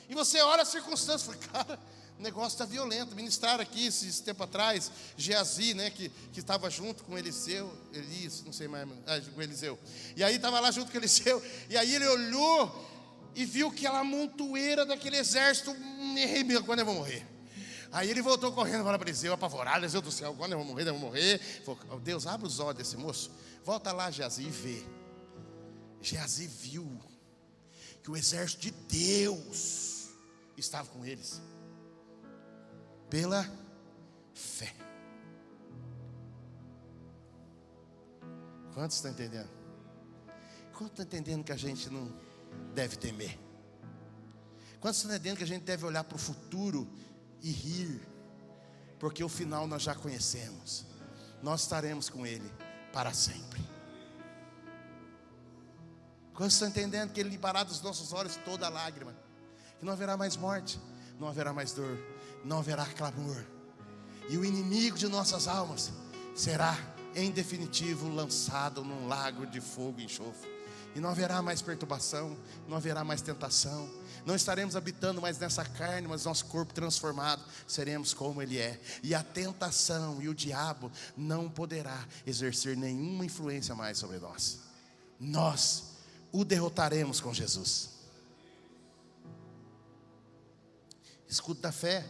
e você olha a circunstância e fala, cara, o negócio está violento. Ministraram aqui esse tempo atrás, Geazi, né, que estava junto com Elias, não sei mais, com Eliseu. E aí estava lá junto com Eliseu, e aí ele olhou e viu aquela montoeira daquele exército. Quando eu vou morrer? Aí ele voltou correndo para Eliseu, apavorado. Eliseu do céu, quando eu vou morrer, eu vou morrer. Falou, Deus, abre os olhos desse moço, volta lá, Geazi, e vê. Geazi viu que o exército de Deus estava com eles, pela fé. Quantos estão entendendo? Quantos estão entendendo que a gente não deve temer? Quantos estão entendendo que a gente deve olhar para o futuro e rir? Porque o final nós já conhecemos. Nós estaremos com Ele para sempre. Quantos estão entendendo que Ele limpará dos nossos olhos toda lágrima? Que não haverá mais morte, não haverá mais dor, não haverá clamor, e o inimigo de nossas almas será em definitivo lançado num lago de fogo e enxofre, e não haverá mais perturbação, não haverá mais tentação, não estaremos habitando mais nessa carne, mas nosso corpo transformado, seremos como Ele é, e a tentação e o diabo não poderá exercer nenhuma influência mais sobre nós. Nós o derrotaremos com Jesus. Escudo da fé,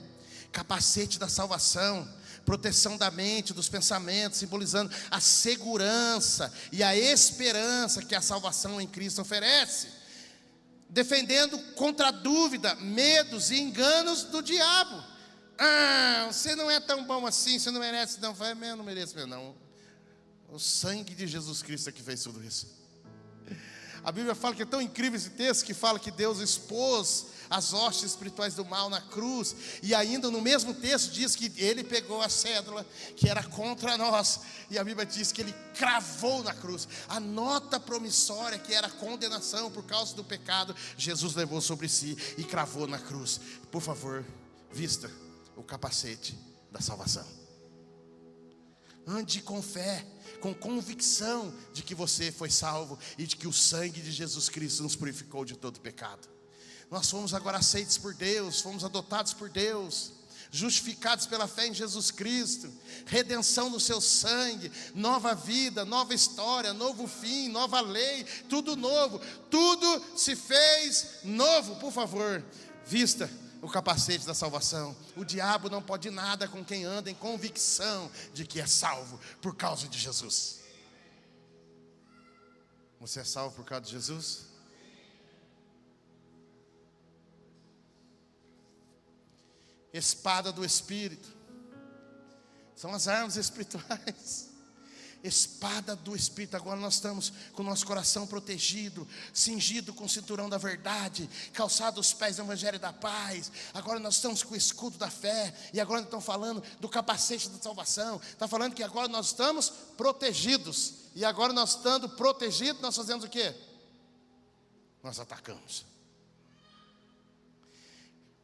capacete da salvação, proteção da mente, dos pensamentos, simbolizando a segurança e a esperança que a salvação em Cristo oferece, defendendo contra a dúvida, medos e enganos do diabo. Você não é tão bom assim, você não merece, não. Eu não mereço mesmo, não. O sangue de Jesus Cristo é que fez tudo isso. A Bíblia fala que é tão incrível esse texto, que fala que Deus expôs as hostes espirituais do mal na cruz, e ainda no mesmo texto diz que Ele pegou a cédula que era contra nós, e a Bíblia diz que Ele cravou na cruz a nota promissória que era condenação por causa do pecado. Jesus levou sobre si e cravou na cruz. Por favor, vista o capacete da salvação. Ande com fé, com convicção de que você foi salvo e de que o sangue de Jesus Cristo nos purificou de todo pecado. Nós fomos agora aceitos por Deus, fomos adotados por Deus, justificados pela fé em Jesus Cristo, redenção no seu sangue, nova vida, nova história, novo fim, nova lei, tudo novo, tudo se fez novo. Por favor, vista o capacete da salvação. O diabo não pode nada com quem anda em convicção de que é salvo por causa de Jesus. Você é salvo por causa de Jesus? Espada do Espírito, são as armas espirituais. Espada do Espírito. Agora nós estamos com o nosso coração protegido, cingido com o cinturão da verdade, calçado os pés do Evangelho da paz. Agora nós estamos com o escudo da fé. E agora estão falando do capacete da salvação. Está falando que agora nós estamos protegidos. E agora nós estando protegidos, nós fazemos o quê? Nós atacamos.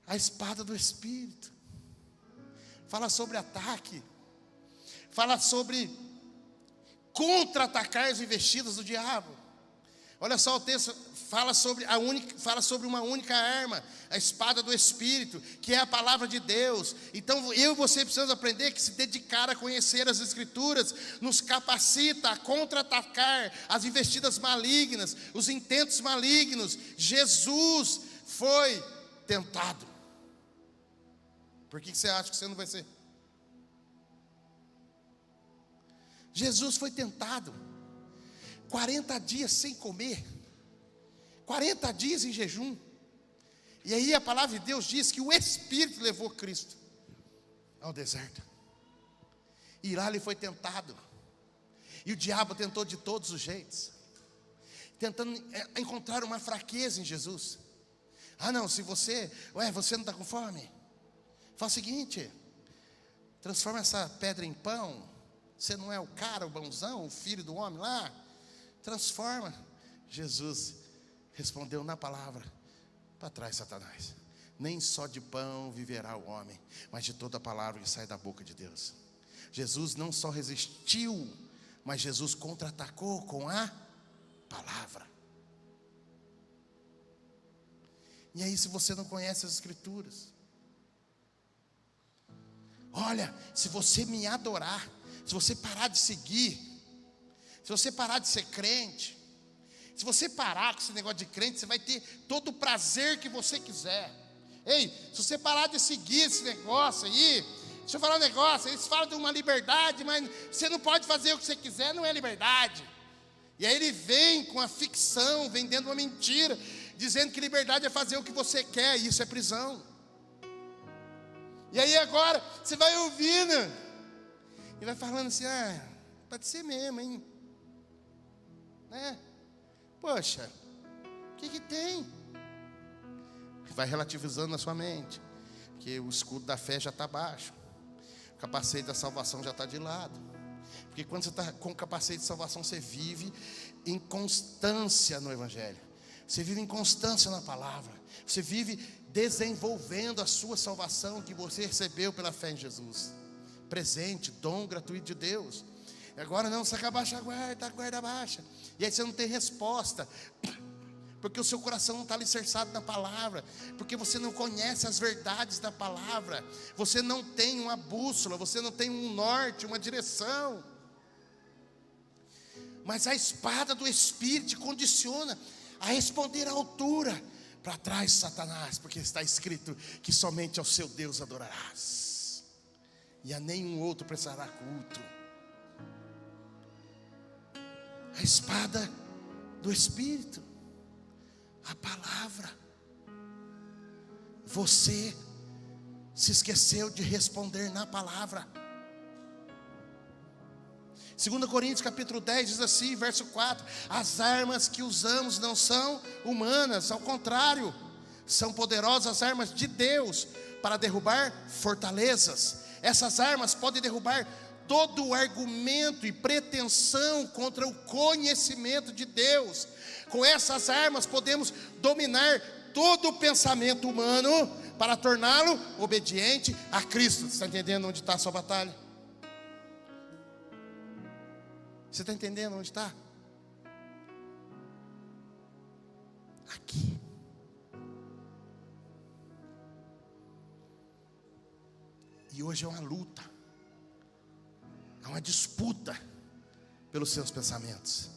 A espada do Espírito fala sobre ataque, fala sobre contra-atacar as investidas do diabo. Olha só, o texto fala sobre uma única arma, a espada do Espírito, que é a palavra de Deus. Então eu e você precisamos aprender que se dedicar a conhecer as Escrituras nos capacita a contra-atacar as investidas malignas, os intentos malignos. Jesus foi tentado. Por que você acha que você não vai ser? Jesus foi tentado, 40 dias sem comer, 40 dias em jejum. E aí a palavra de Deus diz que o Espírito levou Cristo ao deserto. E lá ele foi tentado. E o diabo tentou de todos os jeitos, tentando encontrar uma fraqueza em Jesus. Ah não, se você não está com fome? Faz o seguinte, transforma essa pedra em pão. Você não é o cara, o bonzão, o filho do homem lá? Transforma. Jesus respondeu na palavra: para trás, Satanás. Nem só de pão viverá o homem, mas de toda a palavra que sai da boca de Deus. Jesus não só resistiu, mas Jesus contra-atacou com a palavra. E aí, se você não conhece as Escrituras, olha, se você me adorar, se você parar de seguir, se você parar de ser crente, se você parar com esse negócio de crente, você vai ter todo o prazer que você quiser. Ei, se você parar de seguir esse negócio aí, deixa eu falar um negócio, eles falam de uma liberdade, mas você não pode fazer o que você quiser, não é liberdade. E aí ele vem com a ficção, vendendo uma mentira, dizendo que liberdade é fazer o que você quer, e isso é prisão. E aí agora, você vai ouvindo, e vai falando assim: pode ser mesmo, hein? Né? Poxa, o que tem? Vai relativizando na sua mente, porque o escudo da fé já está baixo, o capacete da salvação já está de lado. Porque quando você está com o capacete de salvação, você vive em constância no Evangelho, você vive em constância na palavra, você vive desenvolvendo a sua salvação que você recebeu pela fé em Jesus. Presente, dom gratuito de Deus. Agora não, você abaixa a guarda baixa. E aí você não tem resposta, porque o seu coração não está alicerçado na palavra, porque você não conhece as verdades da palavra, você não tem uma bússola, você não tem um norte, uma direção. Mas a espada do Espírito te condiciona a responder à altura. Para trás, Satanás, porque está escrito que somente ao seu Deus adorarás, e a nenhum outro prestará culto. A espada do Espírito, a palavra. Você se esqueceu de responder na palavra. 2 Coríntios capítulo 10 diz assim, verso 4: as armas que usamos não são humanas, ao contrário, são poderosas as armas de Deus para derrubar fortalezas. Essas armas podem derrubar todo o argumento e pretensão contra o conhecimento de Deus. Com essas armas podemos dominar todo o pensamento humano para torná-lo obediente a Cristo. Você está entendendo onde está a sua batalha? Você está entendendo onde está? Aqui. E hoje é uma luta, é uma disputa pelos seus pensamentos.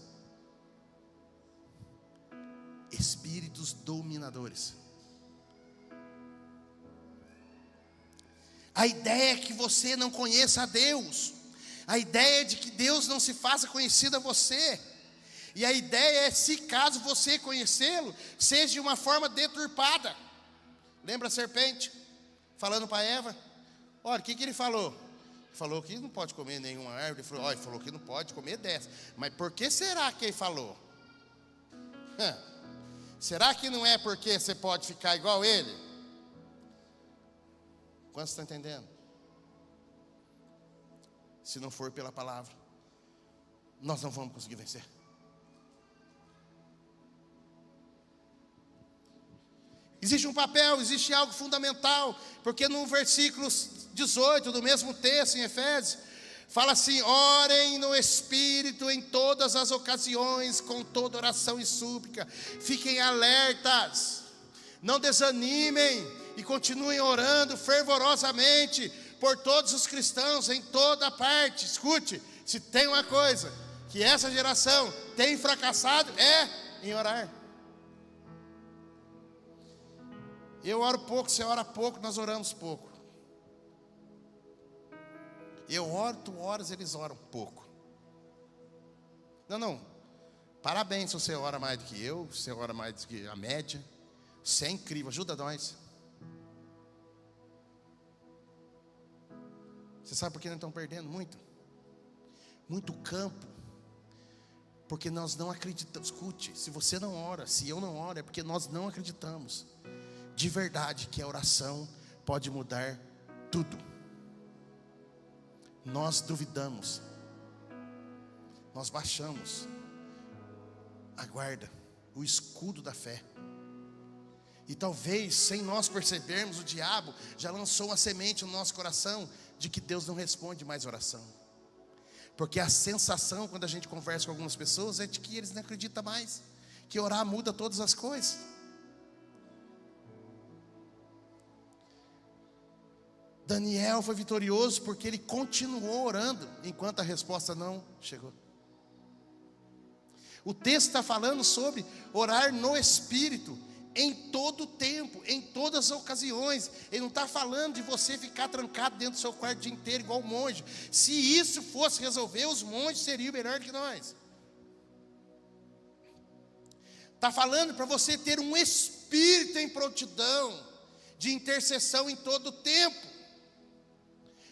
Espíritos dominadores. A ideia é que você não conheça a Deus. A ideia é de que Deus não se faça conhecido a você. E a ideia é, se caso você conhecê-lo, seja de uma forma deturpada. Lembra a serpente falando para Eva? Olha, o que ele falou? Ele falou que não pode comer nenhuma árvore. Ele falou que não pode comer dessa. Mas por que será que ele falou? Será que não é porque você pode ficar igual ele? Quantos estão entendendo? Se não for pela palavra, nós não vamos conseguir vencer. Existe um papel, existe algo fundamental, porque no versículo 18 do mesmo texto em Efésios, Fala assim: orem no Espírito em todas as ocasiões, com toda oração e súplica. Fiquem alertas, não desanimem e continuem orando fervorosamente por todos os cristãos em toda parte. Escute, se tem uma coisa que essa geração tem fracassado, é em orar. Eu oro pouco, você ora pouco, nós oramos pouco. Eu oro, tu oras, eles oram pouco. Não, parabéns se você ora mais do que eu, você ora mais do que a média. Você é incrível, ajuda nós. Você sabe por que nós estamos perdendo muito? Muito campo. Porque nós não acreditamos. Escute, se você não ora, se eu não oro, é porque nós não acreditamos de verdade que a oração pode mudar tudo. Nós duvidamos, nós baixamos a guarda, o escudo da fé. E talvez, sem nós percebermos, o diabo já lançou uma semente no nosso coração de que Deus não responde mais oração. Porque a sensação, quando a gente conversa com algumas pessoas, é de que eles não acreditam mais que orar muda todas as coisas. Daniel foi vitorioso porque ele continuou orando enquanto a resposta não chegou. O texto está falando sobre orar no Espírito em todo o tempo, em todas as ocasiões. Ele não está falando de você ficar trancado dentro do seu quarto o dia inteiro igual um monge. Se isso fosse resolver, os monges seriam melhor que nós. Está falando para você ter um espírito em prontidão de intercessão em todo o tempo.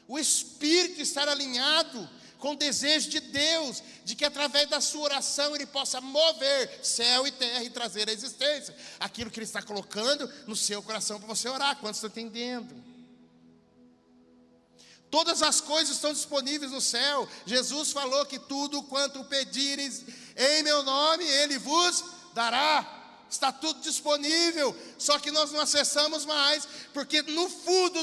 O espírito estar alinhado com o desejo de Deus, de que através da sua oração Ele possa mover céu e terra e trazer à existência aquilo que Ele está colocando no seu coração para você orar. Quantos estão entendendo? Todas as coisas estão disponíveis no céu. Jesus falou que tudo quanto pedires em meu nome Ele vos dará. Está tudo disponível, só que nós não acessamos mais, porque no fundo,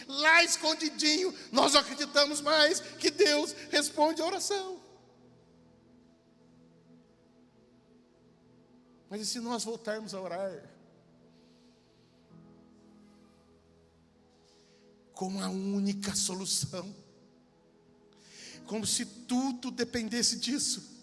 lá escondidinho, nós não acreditamos mais que Deus responde a oração. Mas e se nós voltarmos a orar com a única solução, como se tudo dependesse disso?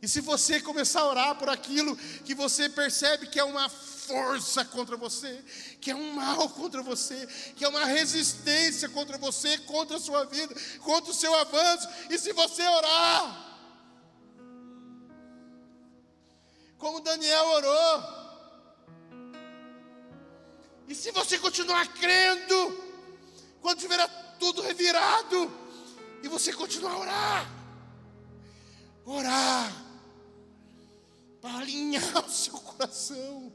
E se você começar a orar por aquilo que você percebe que é uma força contra você, que é um mal contra você, que é uma resistência contra você, contra a sua vida, contra o seu avanço, e se você orar como Daniel orou, e se você continuar crendo, quando tiver tudo revirado, e você continuar a orar, para alinhar o seu coração,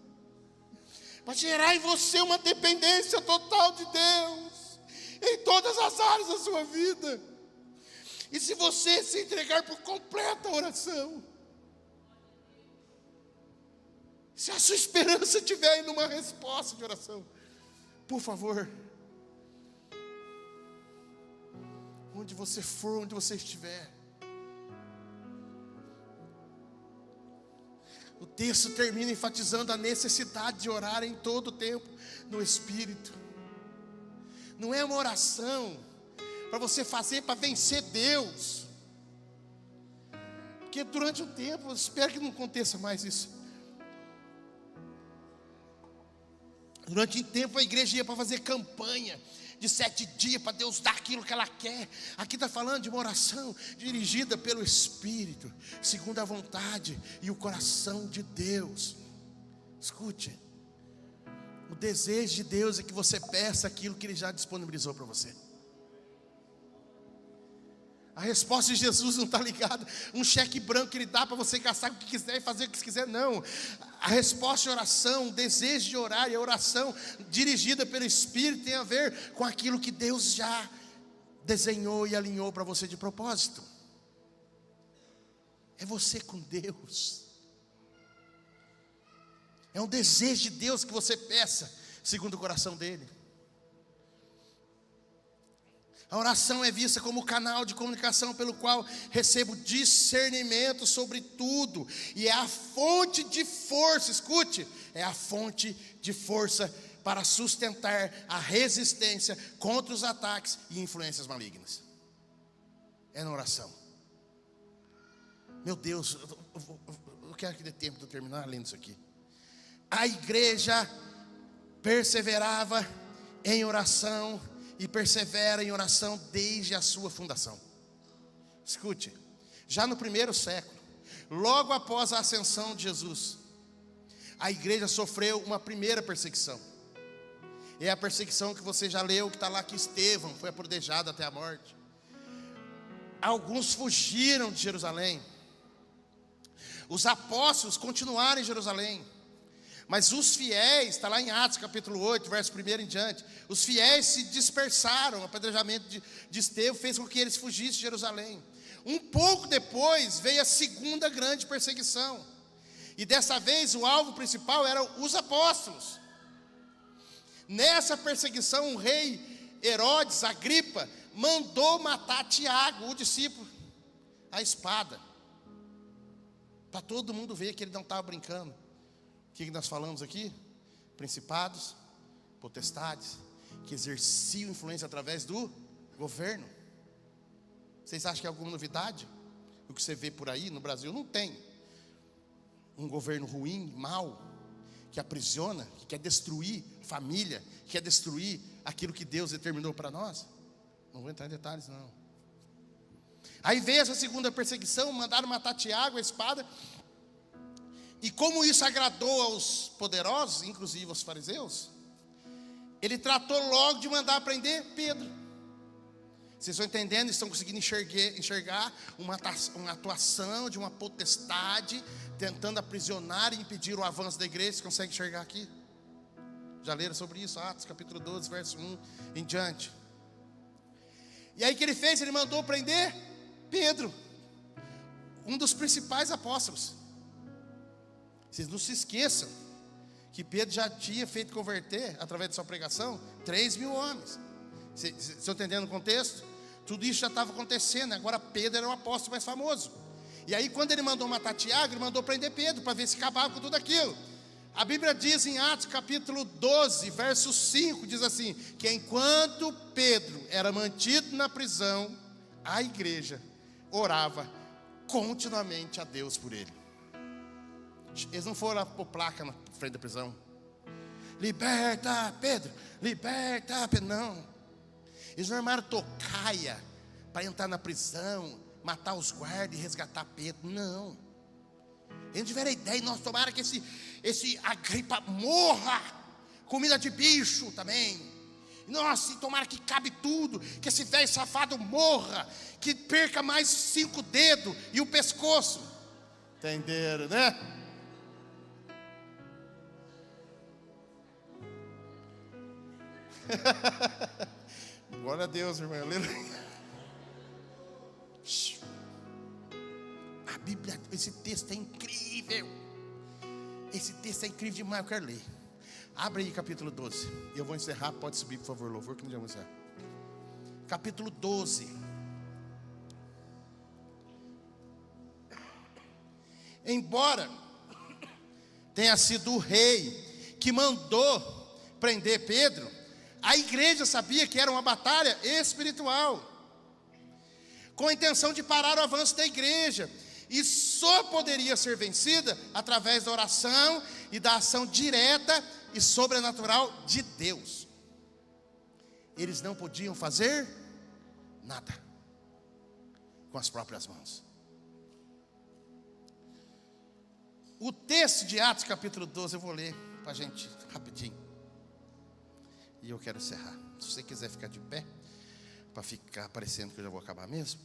para gerar em você uma dependência total de Deus, em todas as áreas da sua vida. E se você se entregar por completa oração, se a sua esperança estiver em uma resposta de oração, por favor, onde você for, onde você estiver, o texto termina enfatizando a necessidade de orar em todo o tempo no Espírito. Não é uma oração para você fazer para vencer Deus, porque durante um tempo, eu espero que não aconteça mais isso. Durante um tempo a igreja ia para fazer campanha de 7 dias para Deus dar aquilo que ela quer. Aqui está falando de uma oração dirigida pelo Espírito, segundo a vontade e o coração de Deus. Escute, o desejo de Deus é que você peça aquilo que Ele já disponibilizou para você. A resposta de Jesus não está ligada a um cheque branco que Ele dá para você gastar o que quiser e fazer o que quiser, não. A resposta de oração, o desejo de orar e a oração dirigida pelo Espírito tem a ver com aquilo que Deus já desenhou e alinhou para você de propósito. É você com Deus. É um desejo de Deus que você peça segundo o coração dEle. A oração é vista como o canal de comunicação pelo qual recebo discernimento sobre tudo. E é a fonte de força, escute, é a fonte de força para sustentar a resistência contra os ataques e influências malignas. É na oração. Meu Deus, eu quero que dê tempo de eu terminar lendo isso aqui. A igreja perseverava em oração e persevera em oração desde a sua fundação. Escute, já no primeiro século, logo após a ascensão de Jesus, a igreja sofreu uma primeira perseguição. É a perseguição que você já leu, que está lá, que Estevão foi apedrejado até a morte. Alguns fugiram de Jerusalém. Os apóstolos continuaram em Jerusalém. Mas os fiéis, está lá em Atos capítulo 8, verso 1 em diante, os fiéis se dispersaram. O apedrejamento de Estevão fez com que eles fugissem de Jerusalém. Um pouco depois veio a segunda grande perseguição. E dessa vez o alvo principal eram os apóstolos. Nessa perseguição o rei Herodes Agripa mandou matar Tiago, o discípulo, à espada. Para todo mundo ver que ele não estava brincando. O que nós falamos aqui? Principados, potestades, que exerciam influência através do governo. Vocês acham que é alguma novidade? O que você vê por aí no Brasil não tem. Um governo ruim, mau, que aprisiona, que quer destruir família, que quer destruir aquilo que Deus determinou para nós. Não vou entrar em detalhes não. Aí veio essa segunda perseguição, mandaram matar Tiago, a espada. E como isso agradou aos poderosos, inclusive aos fariseus, ele tratou logo de mandar prender Pedro. Vocês estão entendendo? Estão conseguindo enxergar uma atuação de uma potestade tentando aprisionar e impedir o avanço da igreja. Vocês conseguem enxergar aqui? Já leram sobre isso? Atos capítulo 12, verso 1 em diante. E aí o que ele fez? Ele mandou prender Pedro, um dos principais apóstolos. Vocês não se esqueçam que Pedro já tinha feito converter, através de sua pregação, 3.000 homens. Vocês estão entendendo o contexto? Tudo isso já estava acontecendo. Agora Pedro era o apóstolo mais famoso. E aí quando ele mandou matar Tiago, ele mandou prender Pedro, para ver se acabava com tudo aquilo. A Bíblia diz em Atos capítulo 12, verso 5, diz assim, que enquanto Pedro era mantido na prisão, a igreja orava continuamente a Deus por ele. Eles não foram lá pôr placa na frente da prisão. Liberta Pedro, liberta Pedro. Não. Eles não armaram tocaia para entrar na prisão, matar os guardas e resgatar Pedro. Não. Eles não tiveram ideia. Nós tomara que esse Agripa morra. Comida de bicho também. Nossa, tomara que cabe tudo. Que esse velho safado morra. Que perca mais 5 dedos e o pescoço. Entenderam, né? Glória a Deus, irmão. A Bíblia, esse texto é incrível. Esse texto é incrível demais, eu quero ler. Abre aí capítulo 12. Eu vou encerrar, pode subir por favor, louvor, que não já vou encerrar. Capítulo 12. Embora tenha sido o rei que mandou prender Pedro, a igreja sabia que era uma batalha espiritual, com a intenção de parar o avanço da igreja, e só poderia ser vencida através da oração e da ação direta e sobrenatural de Deus. Eles não podiam fazer nada com as próprias mãos. O texto de Atos capítulo 12 eu vou ler para a gente rapidinho. E eu quero encerrar. Se você quiser ficar de pé, para ficar parecendo que eu já vou acabar mesmo.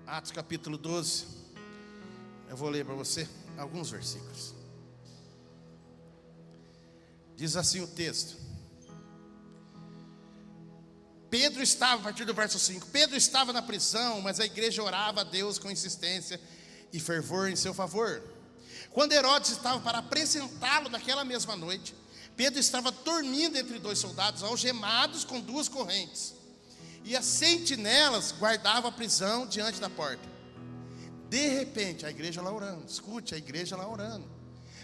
Atos capítulo 12. Eu vou ler para você alguns versículos. Diz assim o texto. Pedro estava, a partir do verso 5. Pedro estava na prisão, mas a igreja orava a Deus com insistência e fervor em seu favor. Quando Herodes estava para apresentá-lo naquela mesma noite, Pedro estava dormindo entre dois soldados, algemados com duas correntes. E as sentinelas guardavam a prisão diante da porta. De repente, a igreja lá orando. Escute, a igreja lá orando.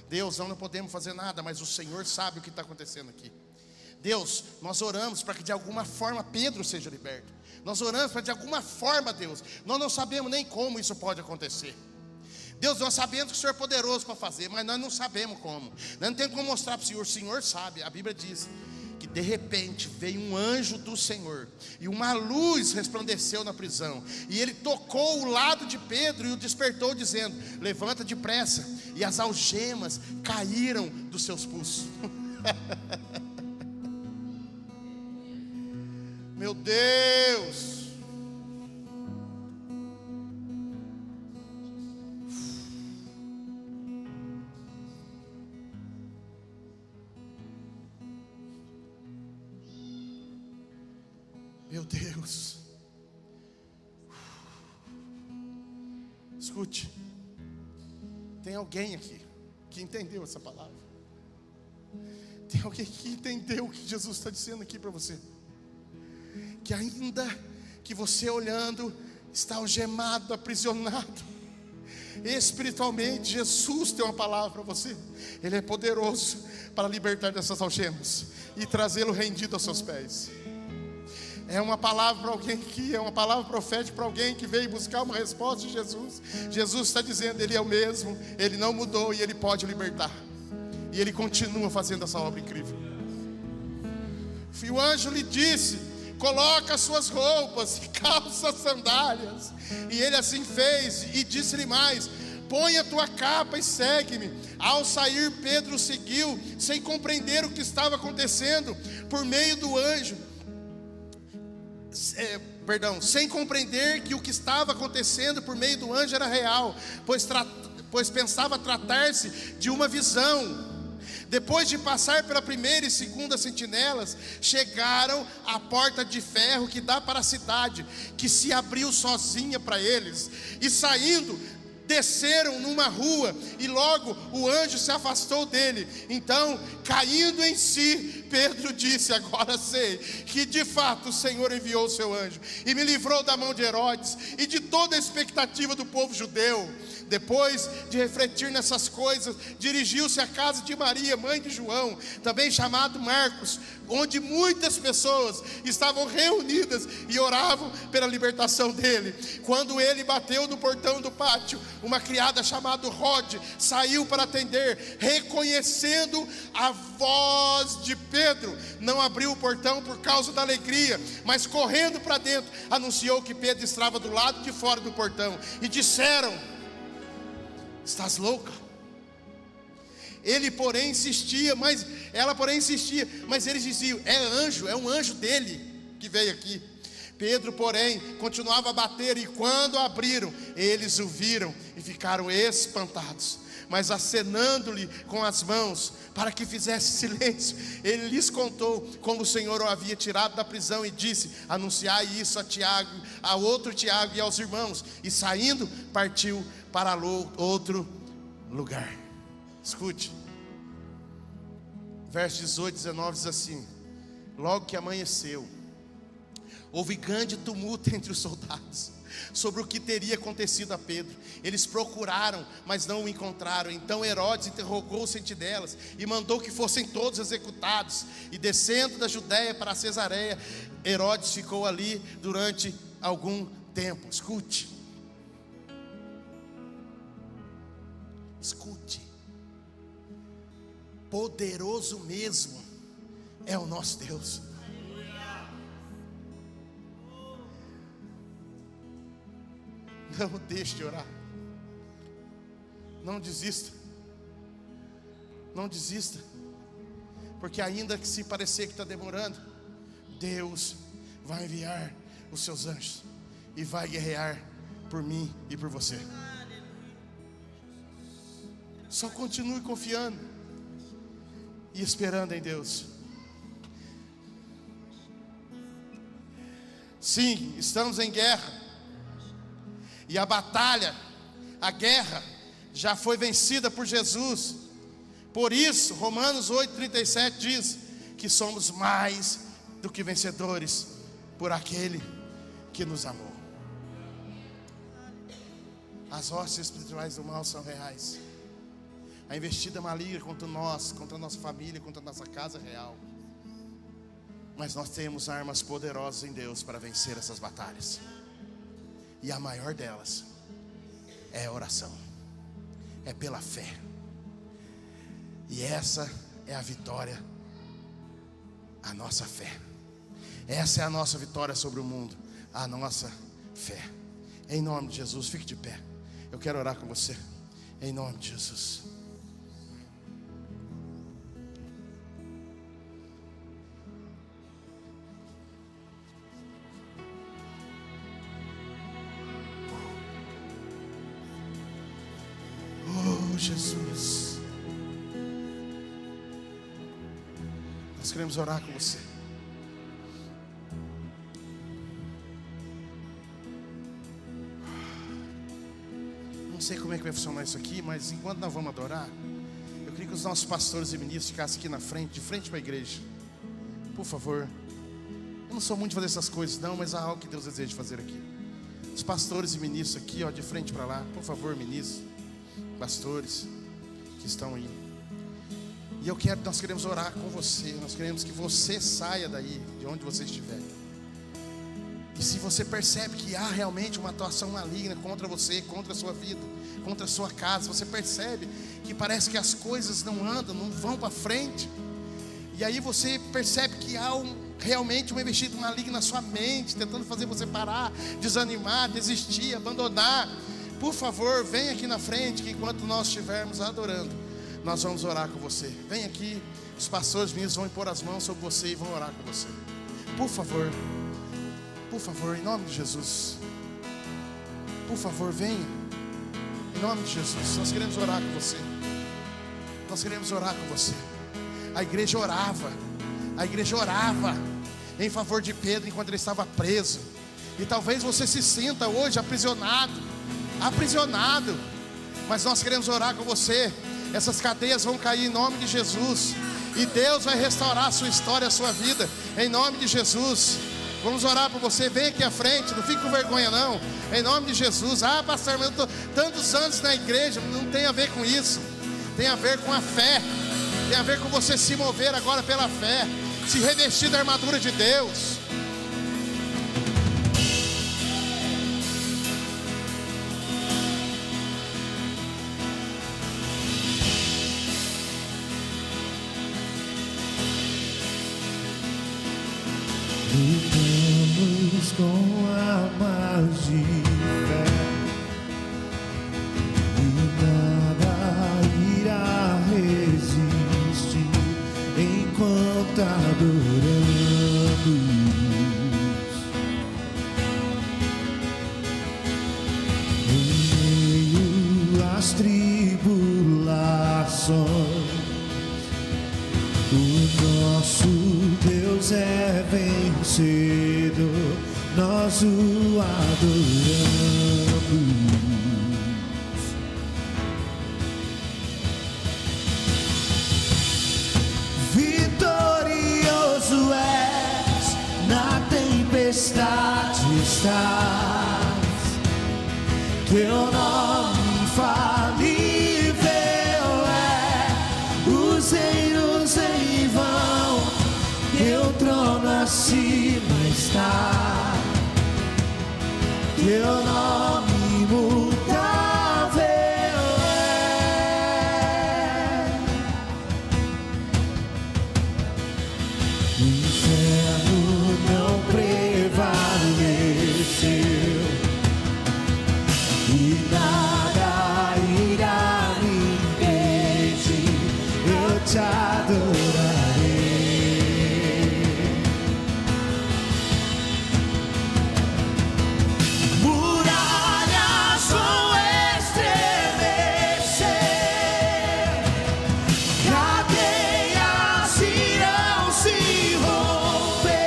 Deus, não podemos fazer nada, mas o Senhor sabe o que está acontecendo aqui. Deus, nós oramos para que de alguma forma Pedro seja liberto. Nós oramos para de alguma forma, Deus, nós não sabemos nem como isso pode acontecer. Deus, nós sabemos que o Senhor é poderoso para fazer, mas nós não sabemos como. Nós não temos como mostrar para o Senhor sabe. A Bíblia diz que de repente veio um anjo do Senhor, e uma luz resplandeceu na prisão, e ele tocou o lado de Pedro e o despertou, dizendo: levanta depressa. E as algemas caíram dos seus pulsos. Meu Deus! Meu Deus! Escute, tem alguém aqui que entendeu essa palavra. Tem alguém que entendeu o que Jesus está dizendo aqui para você. Que ainda que você olhando está algemado, aprisionado, espiritualmente, Jesus tem uma palavra para você. Ele é poderoso para libertar dessas algemas e trazê-lo rendido aos seus pés. É uma palavra para alguém aqui, é uma palavra profética para alguém que veio buscar uma resposta de Jesus. Jesus está dizendo, Ele é o mesmo, Ele não mudou e Ele pode libertar. E Ele continua fazendo essa obra incrível. E o anjo lhe disse: coloca as suas roupas e calça as sandálias. E ele assim fez, e disse-lhe mais: põe a tua capa e segue-me. Ao sair, Pedro seguiu, sem compreender o que estava acontecendo por meio do anjo. Sem compreender que o que estava acontecendo por meio do anjo era real, pois pensava tratar-se de uma visão. Depois de passar pela primeira e segunda sentinelas, chegaram à porta de ferro que dá para a cidade, que se abriu sozinha para eles, e saindo, desceram numa rua, e logo o anjo se afastou dele. Então, caindo em si, Pedro disse: agora sei que de fato o Senhor enviou o seu anjo e me livrou da mão de Herodes e de toda a expectativa do povo judeu. Depois de refletir nessas coisas, dirigiu-se à casa de Maria, mãe de João, também chamado Marcos, onde muitas pessoas estavam reunidas e oravam pela libertação dele. Quando ele bateu no portão do pátio, uma criada chamada Rode saiu para atender. Reconhecendo a voz de Pedro, não abriu o portão por causa da alegria, mas correndo para dentro, anunciou que Pedro estava do lado de fora do portão. E disseram: estás louca? Ela porém insistia, mas eles diziam: é um anjo dele que veio aqui. Pedro, porém, continuava a bater, e quando abriram, eles o viram e ficaram espantados. Mas acenando-lhe com as mãos para que fizesse silêncio, ele lhes contou como o Senhor o havia tirado da prisão, e disse: anunciai isso a Tiago, a outro Tiago e aos irmãos. E saindo, partiu para outro lugar. Escute, verso 18, 19 diz assim: logo que amanheceu, houve grande tumulto entre os soldados sobre o que teria acontecido a Pedro. Eles procuraram, mas não o encontraram. Então Herodes interrogou os sentinelas e mandou que fossem todos executados. E descendo da Judéia para Cesareia, Herodes ficou ali durante algum tempo. Escute, poderoso mesmo é o nosso Deus. Não deixe de orar. Não desista. Não desista. Porque ainda que se parecer que está demorando, Deus vai enviar os seus anjos e vai guerrear por mim e por você. Só continue confiando e esperando em Deus. Sim, estamos em guerra. E a batalha, a guerra, já foi vencida por Jesus. Por isso, Romanos 8,37 diz que somos mais do que vencedores por aquele que nos amou. As hostes espirituais do mal são reais. A investida maligna contra nós, contra a nossa família, contra a nossa casa é real. Mas nós temos armas poderosas em Deus para vencer essas batalhas. E a maior delas é a oração. É pela fé. E essa é a vitória. A nossa fé. Essa é a nossa vitória sobre o mundo. A nossa fé. Em nome de Jesus, fique de pé. Eu quero orar com você. Em nome de Jesus. Oh, Jesus. Nós queremos orar com você. Não sei como é que vai funcionar isso aqui, mas enquanto nós vamos adorar, eu queria que os nossos pastores e ministros ficassem aqui na frente, de frente para a igreja. Por favor. Eu não sou muito de fazer essas coisas não, mas há algo que Deus deseja fazer aqui. Os pastores e ministros aqui, ó, de frente para lá. Por favor, ministros, pastores que estão aí. E nós queremos orar com você. Nós queremos que você saia daí, de onde você estiver. E se você percebe que há realmente uma atuação maligna contra você, contra a sua vida, contra a sua casa, você percebe que parece que as coisas não andam, não vão para frente, e aí você percebe que há realmente uma investida maligna na sua mente, tentando fazer você parar, desanimar, desistir, abandonar, por favor, vem aqui na frente, que enquanto nós estivermos adorando, nós vamos orar com você. Vem aqui, os pastores meus vão impor as mãos sobre você e vão orar com você. Por favor, em nome de Jesus. Por favor, venha. Em nome de Jesus, nós queremos orar com você. Nós queremos orar com você. A igreja orava em favor de Pedro enquanto ele estava preso. E talvez você se sinta hoje aprisionado. Mas nós queremos orar com você. Essas cadeias vão cair em nome de Jesus. E Deus vai restaurar a sua história, a sua vida, em nome de Jesus. Vamos orar por você, vem aqui à frente, não fique com vergonha não, em nome de Jesus. Ah, pastor, mas eu estou tantos anos na igreja. Não tem a ver com isso, tem a ver com a fé, tem a ver com você se mover agora pela fé, se revestir da armadura de Deus. Lutamos com armas de fé e nada irá resistir enquanto adoramos. Em meio às tribulações, o nosso Deus é vencedor, nós o adoramos. Vitorioso és, na tempestade estás, teu nome infalível é, os reinos em vão, teu trono acima está, teu nome imutável é. O inferno não prevaleceu e nada irá me impedir, eu te adorarei. Cadeias irão se romper.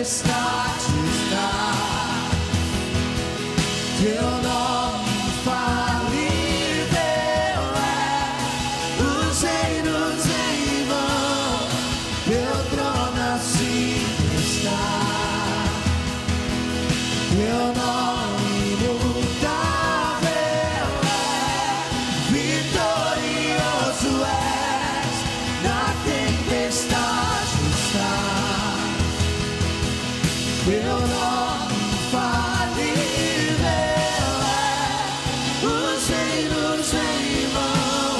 tempestade está. Teu nome infalível é. Os reinos em vão, teu trono acima está. Teu nome imutável é. Vitorioso és, na tempestade está. Teu nome infalível é. Os reinos em vão,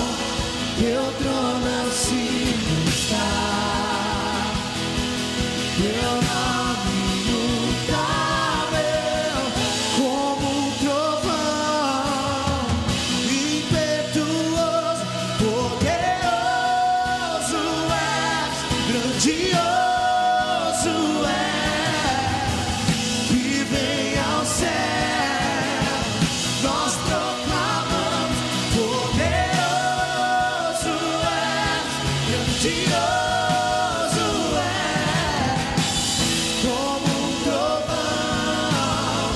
teu trono acima está. Teu nome imutável, como um trovão, impetuoso, poderoso és, grandioso és, que vem ao céu. Nós proclamamos, poderoso és, grandioso és, como um trovão,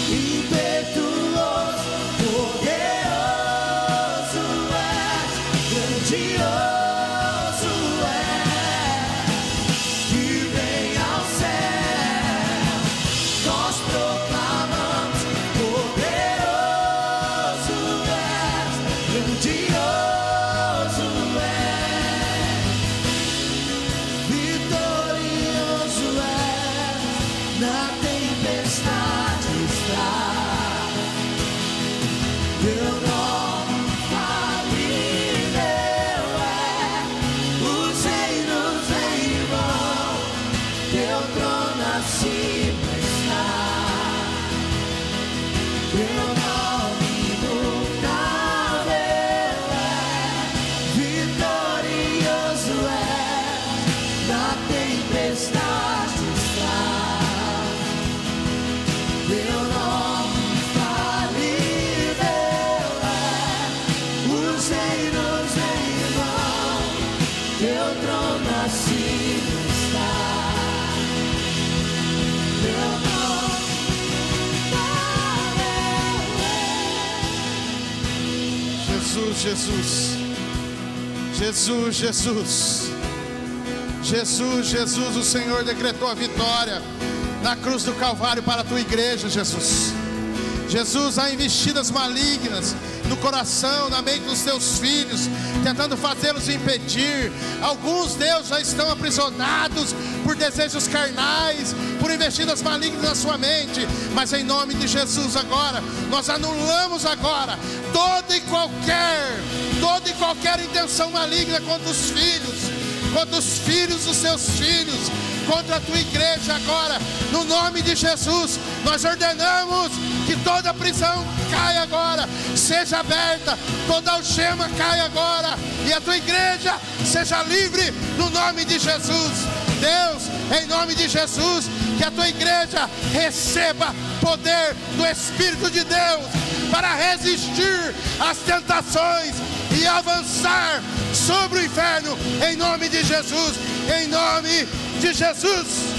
impetuoso, poderoso és, grandioso és, que vem ao céu. Nós proclamamos, poderoso és, grandioso és, vitorioso és, na tempestade está. Teu nome infalível é. Os reinos em vão, teu trono acima está. Teu nome imutável é. Vitorioso é, na tempestade está. Teu nome infalível é. Os reinos em vão, teu trono acima está. Teu nome Jesus, Jesus. Jesus, Jesus. Jesus, Jesus, o Senhor decretou a vitória na cruz do Calvário para a tua igreja, Jesus. Jesus, há investidas malignas no coração, na mente dos teus filhos, tentando fazê-los impedir. Alguns, Deus, já estão aprisionados por desejos carnais, por investidas malignas na sua mente. Mas em nome de Jesus agora, nós anulamos agora toda e qualquer intenção maligna contra os filhos dos seus filhos, contra a tua igreja agora. No nome de Jesus, nós ordenamos que toda prisão caia agora, seja aberta, toda algema caia agora, e a tua igreja seja livre no nome de Jesus. Deus, em nome de Jesus, que a tua igreja receba poder do Espírito de Deus para resistir às tentações e avançar sobre o inferno, em nome de Jesus, em nome de Jesus.